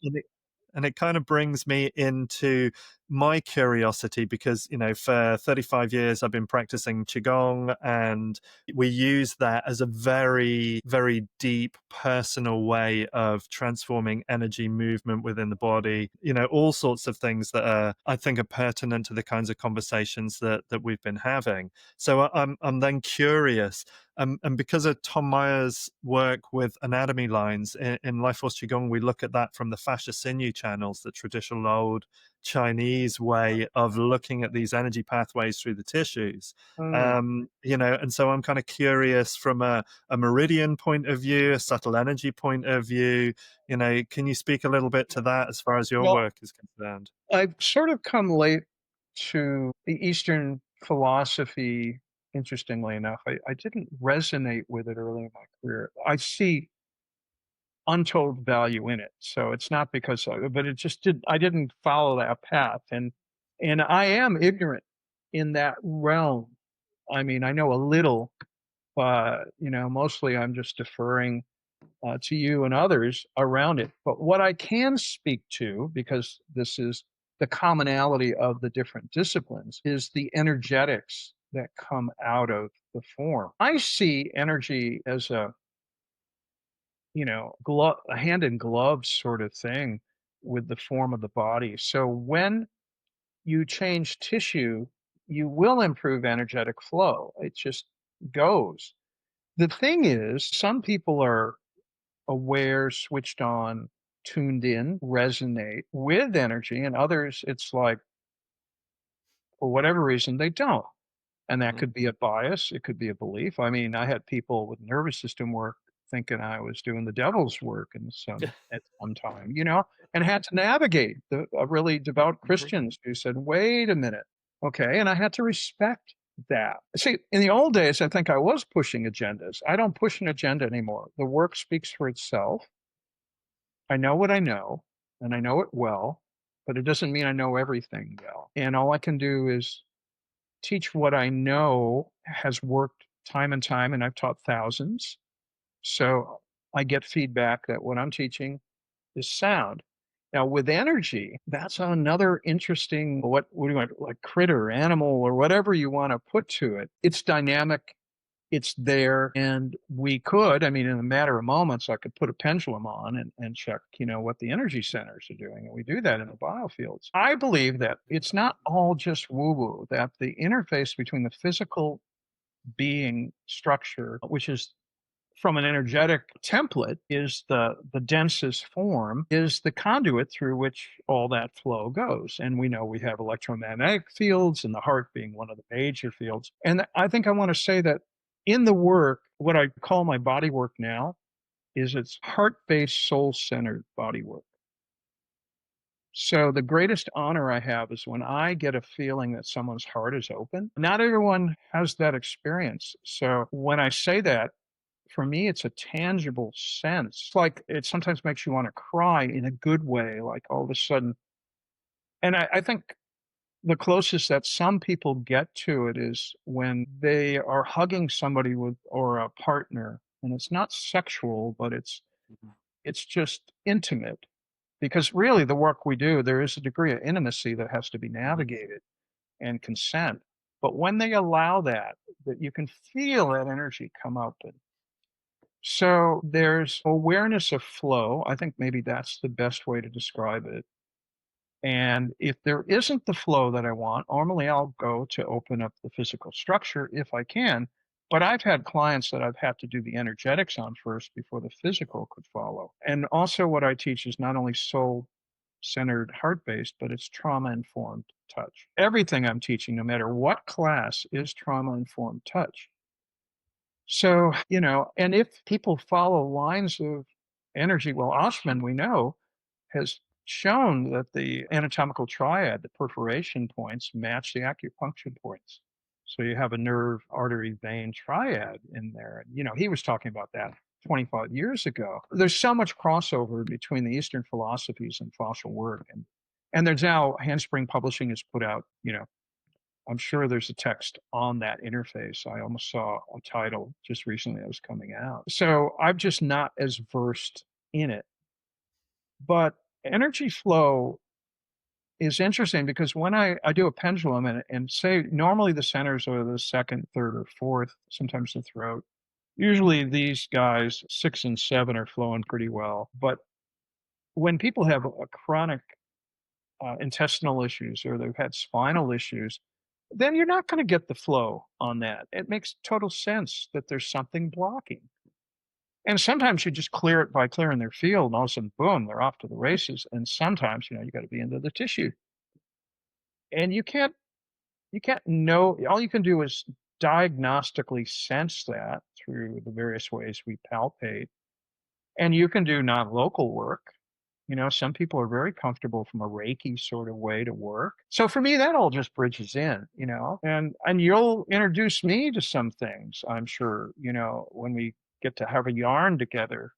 right. it kind of brings me into my curiosity, because for 35 years I've been practicing qigong, and we use that as a very, very deep personal way of transforming energy movement within the body. All sorts of things that I think are pertinent to the kinds of conversations that we've been having. So I'm then curious. And because of Tom Meyer's work with anatomy lines in Life Force Qigong, we look at that from the fascia sinew channels, the traditional old Chinese way of looking at these energy pathways through the tissues. Mm. And so I'm kind of curious from a meridian point of view, a subtle energy point of view. Can you speak a little bit to that as far as your Well, work is concerned? I've sort of come late to the Eastern philosophy, interestingly enough. I didn't resonate with it early in my career. I see untold value in it. So it's not because but it just I didn't follow that path. And I am ignorant in that realm. I mean, I know a little, but mostly I'm just deferring to you and others around it. But what I can speak to, because this is the commonality of the different disciplines, is the energetics that come out of the form. I see energy as a hand in glove sort of thing with the form of the body. So when you change tissue, you will improve energetic flow. It just goes. The thing is, some people are aware, switched on, tuned in, resonate with energy, and others, it's like, for whatever reason, they don't. And that Mhm. could be a bias, it could be a belief. I mean, I had people with nervous system work thinking I was doing the devil's work at some time, and had to navigate the really devout Mhm. Christians who said, "Wait a minute, okay," and I had to respect that. See, in the old days, I think I was pushing agendas. I don't push an agenda anymore. The work speaks for itself. I know what I know, and I know it well, but it doesn't mean I know everything well. And all I can do is teach what I know has worked time and time, and I've taught thousands. So I get feedback that what I'm teaching is sound. Now, with energy, that's another interesting, what do you want, like critter, animal, or whatever you want to put to it. It's dynamic, it's there, and we could, I mean, in a matter of moments, I could put a pendulum on and check, what the energy centers are doing. And we do that in the biofields. I believe that it's not all just woo woo, that the interface between the physical being structure, which is from an energetic template, is the densest form, is the conduit through which all that flow goes. And we know we have electromagnetic fields, and the heart being one of the major fields. And I think I want to say that in the work, what I call my body work now is it's heart-based, soul-centered body work. So the greatest honor I have is when I get a feeling that someone's heart is open. Not everyone has that experience. So when I say that, for me, it's a tangible sense. It's like it sometimes makes you want to cry in a good way, like all of a sudden. And I think the closest that some people get to it is when they are hugging somebody with or a partner, and it's not sexual, but it's just intimate. Because really, the work we do, there is a degree of intimacy that has to be navigated and consent. But when they allow that, that you can feel that energy come up. And so there's awareness of flow. I think maybe that's the best way to describe it. And if there isn't the flow that I want, normally I'll go to open up the physical structure if I can. But I've had clients that I've had to do the energetics on first before the physical could follow. And also, what I teach is not only soul centered, heart based, but it's trauma informed touch. Everything I'm teaching, no matter what class, is trauma informed touch. So, and if people follow lines of energy, well, Oshman, we know, has shown that the anatomical triad, the perforation points, match the acupuncture points. So you have a nerve, artery, vein triad in there. And, he was talking about that 25 years ago. There's so much crossover between the Eastern philosophies and fascial work. And there's now Handspring Publishing has put out, I'm sure there's a text on that interface. I almost saw a title just recently that was coming out. So I'm just not as versed in it. But energy flow is interesting because when I do a pendulum and say normally the centers are the second, third, or fourth, sometimes the throat. Usually these guys, 6 and 7, are flowing pretty well. But when people have a chronic intestinal issues or they've had spinal issues, then you're not going to get the flow on that. It makes total sense that there's something blocking. And sometimes you just clear it by clearing their field, and all of a sudden, boom, they're off to the races. And sometimes, you got to be into the tissue. And you can't know, all you can do is diagnostically sense that through the various ways we palpate. And you can do non-local work. Some people are very comfortable from a Reiki sort of way to work. So for me, that all just bridges in, and you'll introduce me to some things, I'm sure, when we get to have a yarn together,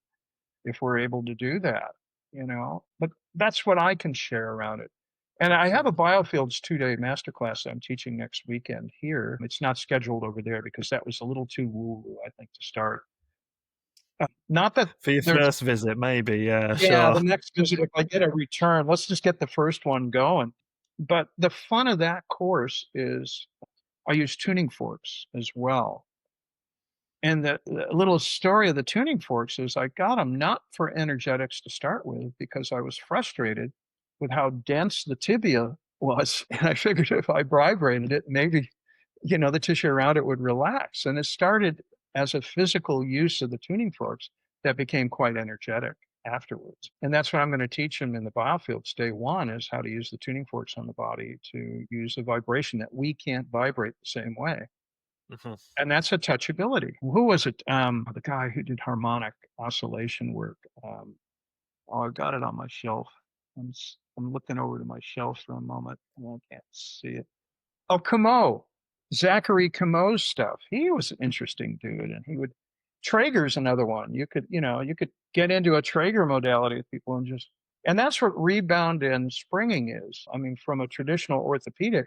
if we're able to do that, but that's what I can share around it. And I have a biofields 2-day masterclass that I'm teaching next weekend here. It's not scheduled over there because that was a little too woo, I think, to start. Not that For your there's first visit, maybe, yeah, Yeah, sure. the next visit, if I get a return, let's just get the first one going. But the fun of that course is I use tuning forks as well. And the little story of the tuning forks is I got them not for energetics to start with because I was frustrated with how dense the tibia was. And I figured if I vibrated it, maybe, the tissue around it would relax. And it started as a physical use of the tuning forks that became quite energetic afterwards. And that's what I'm going to teach them in the biofields. Day one is how to use the tuning forks on the body to use the vibration that we can't vibrate the same way. Mhm. And that's a touchability. Who was it? The guy who did harmonic oscillation work. Oh, I've got it on my shelf. I'm looking over to my shelf for a moment. I can't see it. Oh, Camo, Zachary Camo's stuff. He was an interesting dude, and he would. Traeger's another one. You could get into a Traeger modality with people and that's what rebound and springing is. I mean, from a traditional orthopedic,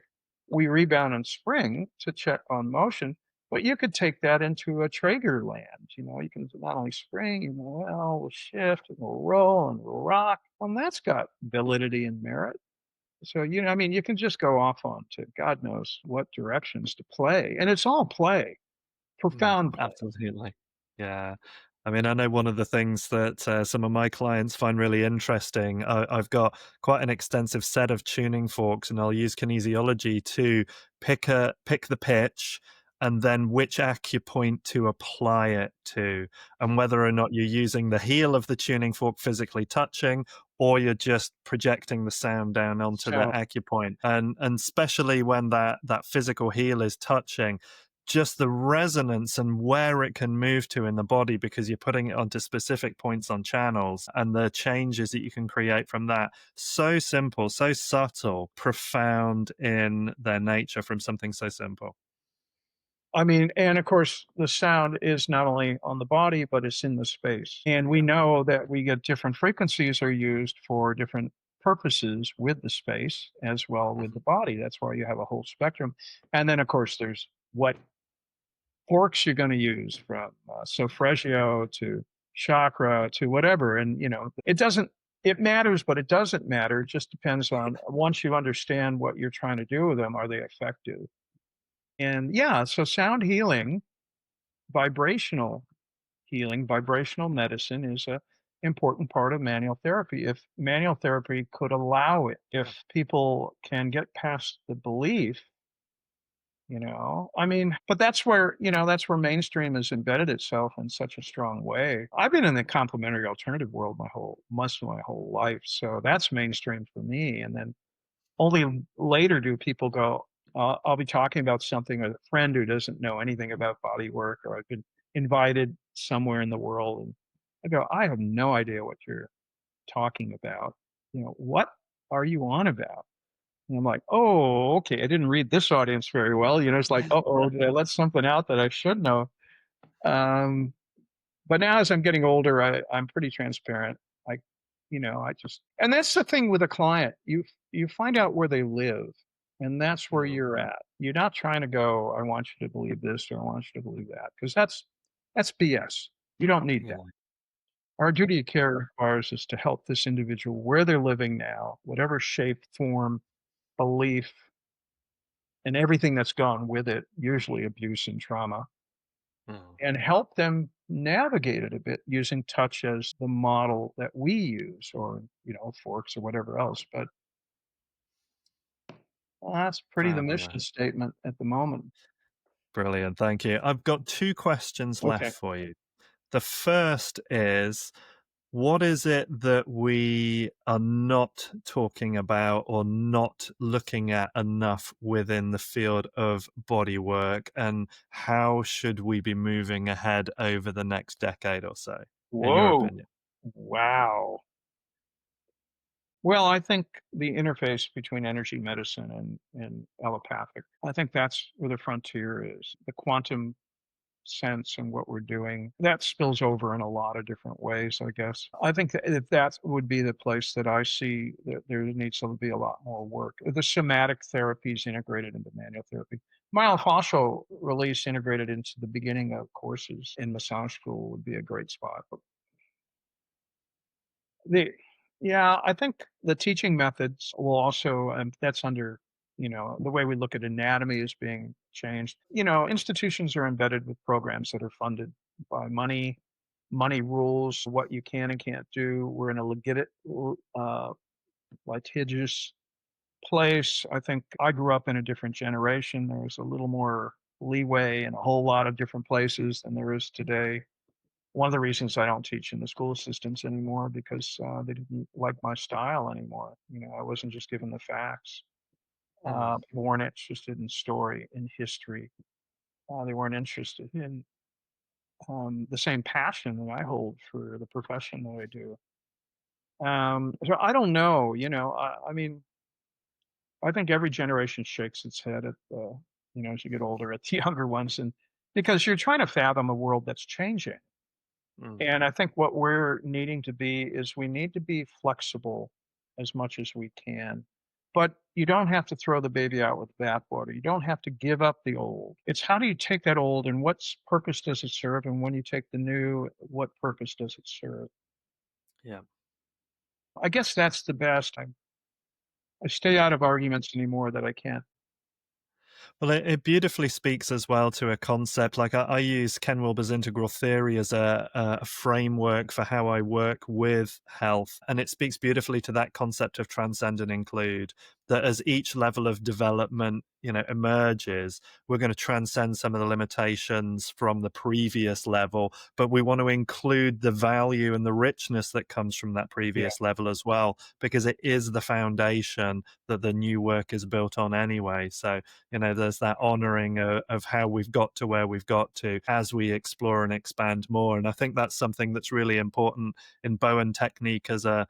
we rebound and spring to check on motion. But you could take that into a Traeger land, you can not only spring, well, we'll shift and we'll roll and we'll rock. Well, that's got validity and merit. So, I mean, you can just go off on to God knows what directions to play. And it's all play, profound play. Absolutely. Yeah. I mean, I know one of the things that some of my clients find really interesting. I've got quite an extensive set of tuning forks, and I'll use kinesiology to pick the pitch, and then which acupoint to apply it to, and whether or not you're using the heel of the tuning fork physically touching, or you're just projecting the sound down onto the So, acupoint, and especially when that physical heel is touching, just the resonance and where it can move to in the body because you're putting it onto specific points on channels and the changes that you can create from that. So simple, so subtle, profound in their nature from something so simple. I mean, and of course, the sound is not only on the body, but it's in the space. And we know that we get different frequencies are used for different purposes with the space as well with Mhm. the body. That's why you have a whole spectrum. And then, of course, there's what forks you're going to use from solfeggio to chakra to whatever. And, it doesn't, it matters, but it doesn't matter. It just depends on once you understand what you're trying to do with them, are they effective? And yeah, so sound healing, vibrational vibrational medicine is a important part of manual therapy. If manual therapy could allow it, if people can get past the belief, I mean, but that's where mainstream has embedded itself in such a strong way. I've been in the complementary alternative world most of my whole life. So that's mainstream for me. And then only later do people go, I'll be talking about something with a friend who doesn't know anything about body work, or I've been invited somewhere in the world. And I go, I have no idea what you're talking about. What are you on about? And I'm like, oh, okay. I didn't read this audience very well. It's like, oh, did I let something out that I should know? Um, but now as I'm getting older, I'm pretty transparent. I, I just, and that's the thing with a client. You find out where they live, and that's where Mm. you're at. You're not trying to go, I want you to believe this or I want you to believe that, because that's BS. You don't need Yeah. that. Our duty of care requires us to help this individual where they're living now, whatever shape, form, belief, and everything that's gone with it, usually abuse and trauma, Mm. and help them navigate it a bit using touch as the model that we use, or forks or whatever else. But that's pretty the mission Fabulous. statement at the moment. Brilliant. Thank you. I've got two questions left Okay. for you. The first is, what is it that we are not talking about or not looking at enough within the field of body work, and how should we be moving ahead over the next decade or so, in your Whoa. opinion? Wow. Well, I think the interface between energy medicine and allopathic, I think that's where the frontier is. The quantum sense and what we're doing. That spills over in a lot of different ways, I guess. I think that if that would be the place that I see that there needs to be a lot more work. The somatic therapies integrated into manual therapy. Myofascial release integrated into the beginning of courses in massage school would be a great spot. But the yeah, I think the teaching methods will also, that's under, the way we look at anatomy is being changed. Institutions are embedded with programs that are funded by money. Money rules what you can and can't do. We're in a uh, litigious place. I think I grew up in a different generation. There was a little more leeway in a whole lot of different places than there is today. One of the reasons I don't teach in the school systems anymore, because they didn't like my style anymore. I wasn't just given the facts. Mm. People weren't interested in story, in history. They weren't interested in the same passion that I hold for the profession that I do. So I don't know. I mean, I think every generation shakes its head at as you get older, at the younger ones, and because you're trying to fathom a world that's changing. Mm. And I think what we're needing to be is we need to be flexible as much as we can. But you don't have to throw the baby out with the bathwater. You don't have to give up the old. It's how do you take that old and what purpose does it serve? And when you take the new, what purpose does it serve? Yeah. I guess that's the best. I stay out of arguments anymore that I can't. Well, it beautifully speaks as well to a concept. Like I use Ken Wilber's integral theory as a framework for how I work with health. And it speaks beautifully to that concept of transcend and include, that as each level of development, emerges, we're going to transcend some of the limitations from the previous level, but we want to include the value and the richness that comes from that Yeah, previous level as well, because it is the foundation that the new work is built on anyway. So there's that honoring of how we've got to where we've got to as we explore and expand more. And I think that's something that's really important in Bowen technique as a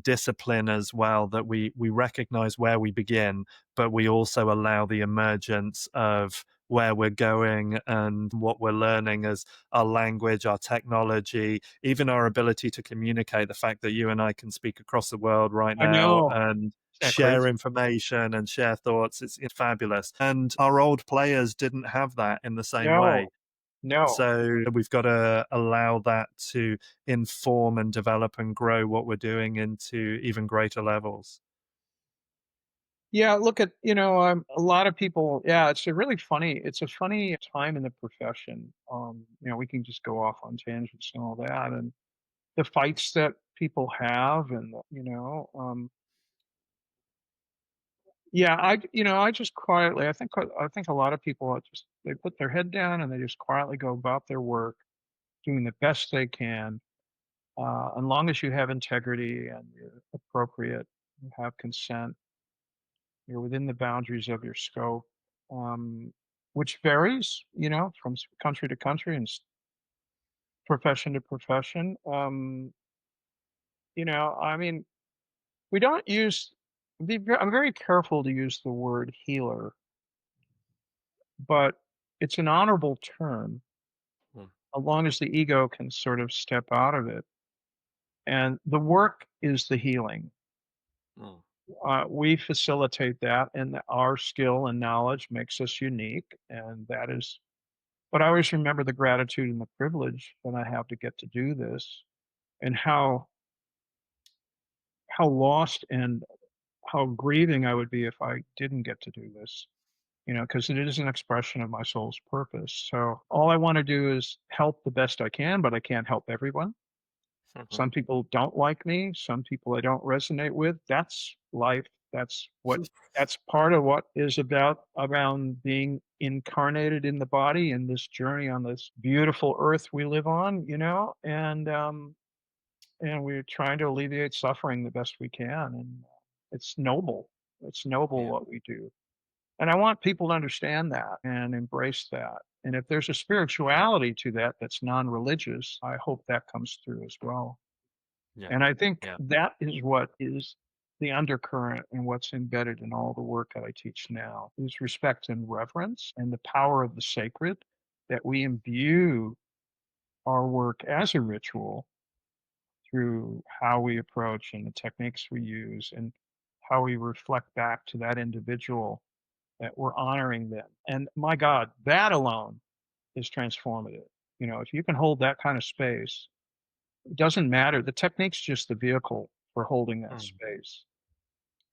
discipline as well, that we recognize where we begin, but we also allow the emergence of where we're going and what we're learning as our language, our technology, even our ability to communicate. The fact that you and I can speak across the world right I now know. and Isn't that share crazy? information and share thoughts, it's fabulous. And our old players didn't have that in the same way. No, no. So we've got to allow that to inform and develop and grow what we're doing into even greater levels. Yeah, look at, a lot of people, yeah, it's a funny time in the profession. We can just go off on tangents and all that and the fights that people have and, yeah, I just quietly, I think a lot of people are just, they put their head down and they just quietly go about their work, doing the best they can. As long as you have integrity and you're appropriate, you have consent, you're within the boundaries of your scope, um, which varies, from country to country and profession to profession. I mean, we don't use. I'm very careful to use the word healer, but it's an honorable term, Mm, as long as the ego can sort of step out of it. And the work is the healing. mm, We facilitate that, and our skill and knowledge makes us unique, and that is. But I always remember the gratitude and the privilege that I have to get to do this, and how lost and how grieving I would be if I didn't get to do this. Because it is an expression of my soul's purpose. So all I want to do is help the best I can, but I can't help everyone. mhm. Some people don't like me. Some people I don't resonate with. That's life. That's part of what is about around being incarnated in the body and this journey on this beautiful earth we live on, and we're trying to alleviate suffering the best we can. And it's noble. It's noble Yeah, what we do. And I want people to understand that and embrace that. And if there's a spirituality to that that's non-religious, I hope that comes through as well. yeah, And I think yeah, that is what is the undercurrent and what's embedded in all the work that I teach now is respect and reverence and the power of the sacred, that we imbue our work as a ritual through how we approach and the techniques we use and how we reflect back to that individual, that we're honoring them. And my God, that alone is transformative. If you can hold that kind of space, it doesn't matter. The technique's just the vehicle for holding that mm, space.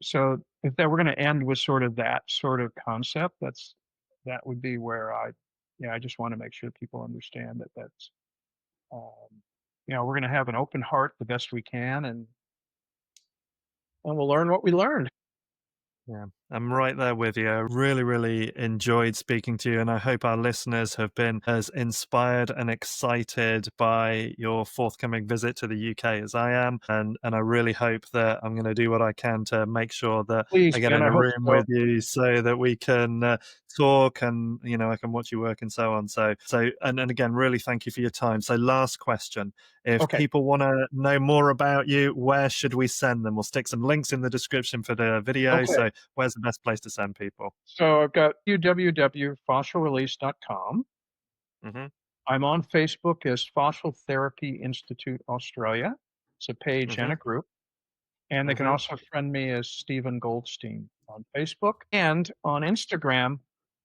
So if that we're going to end with sort of that sort of concept, that would be where I just want to make sure people understand that um, we're going to have an open heart the best we can, and we'll learn what we learned. yeah. I'm right there with you. I really, really enjoyed speaking to you, and I hope our listeners have been as inspired and excited by your forthcoming visit to the UK as I am. And I really hope that I'm going to do what I can to make sure that Please, I get man, in I a hope room so. with you so that we can talk and I can watch you work and so on. And again, really thank you for your time. So last question. If Okay. people want to know more about you, where should we send them? We'll stick some links in the description for the video. Okay. So where's the best place to send people? So I've got www.fascialrelease.com. Hmm. I'm on Facebook as Fascial Therapy Institute Australia. It's a page and Hmm. a group. And they can Hmm. also friend me as Steven Goldstein on Facebook. And on Instagram,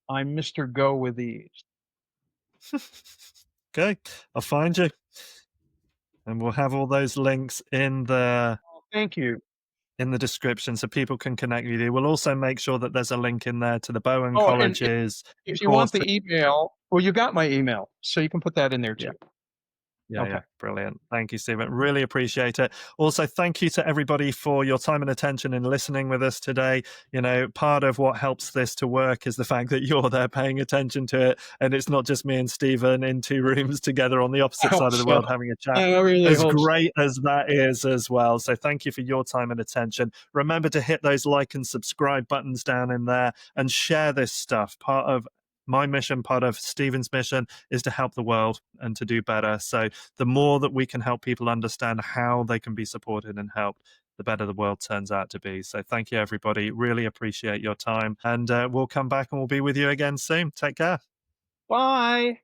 I'm Mr. Go with Ease. Okay, I'll find you. And we'll have all those links Thank you. in the description so people can connect with you. We'll also make sure that there's a link in there to the Bowen Oh, and College's if you want course. the email, well, you got my email, so you can put that in there Yeah. too. Yeah, Okay. yeah. Brilliant. Thank you, Stephen. Really appreciate it. Also, thank you to everybody for your time and attention in listening with us today. You know, part of what helps this to work is the fact that you're there paying attention to it. And it's not just me and Stephen in two rooms together on the I opposite hope side of the so. world having a chat. I really As hope so. great as that is as well. So thank you for your time and attention. Remember to hit those like and subscribe buttons down in there and share this stuff. Part of my mission, part of Stephen's mission is to help the world and to do better. So the more that we can help people understand how they can be supported and helped, the better the world turns out to be. So thank you, everybody. Really appreciate your time. And we'll come back and we'll be with you again soon. Take care. Bye.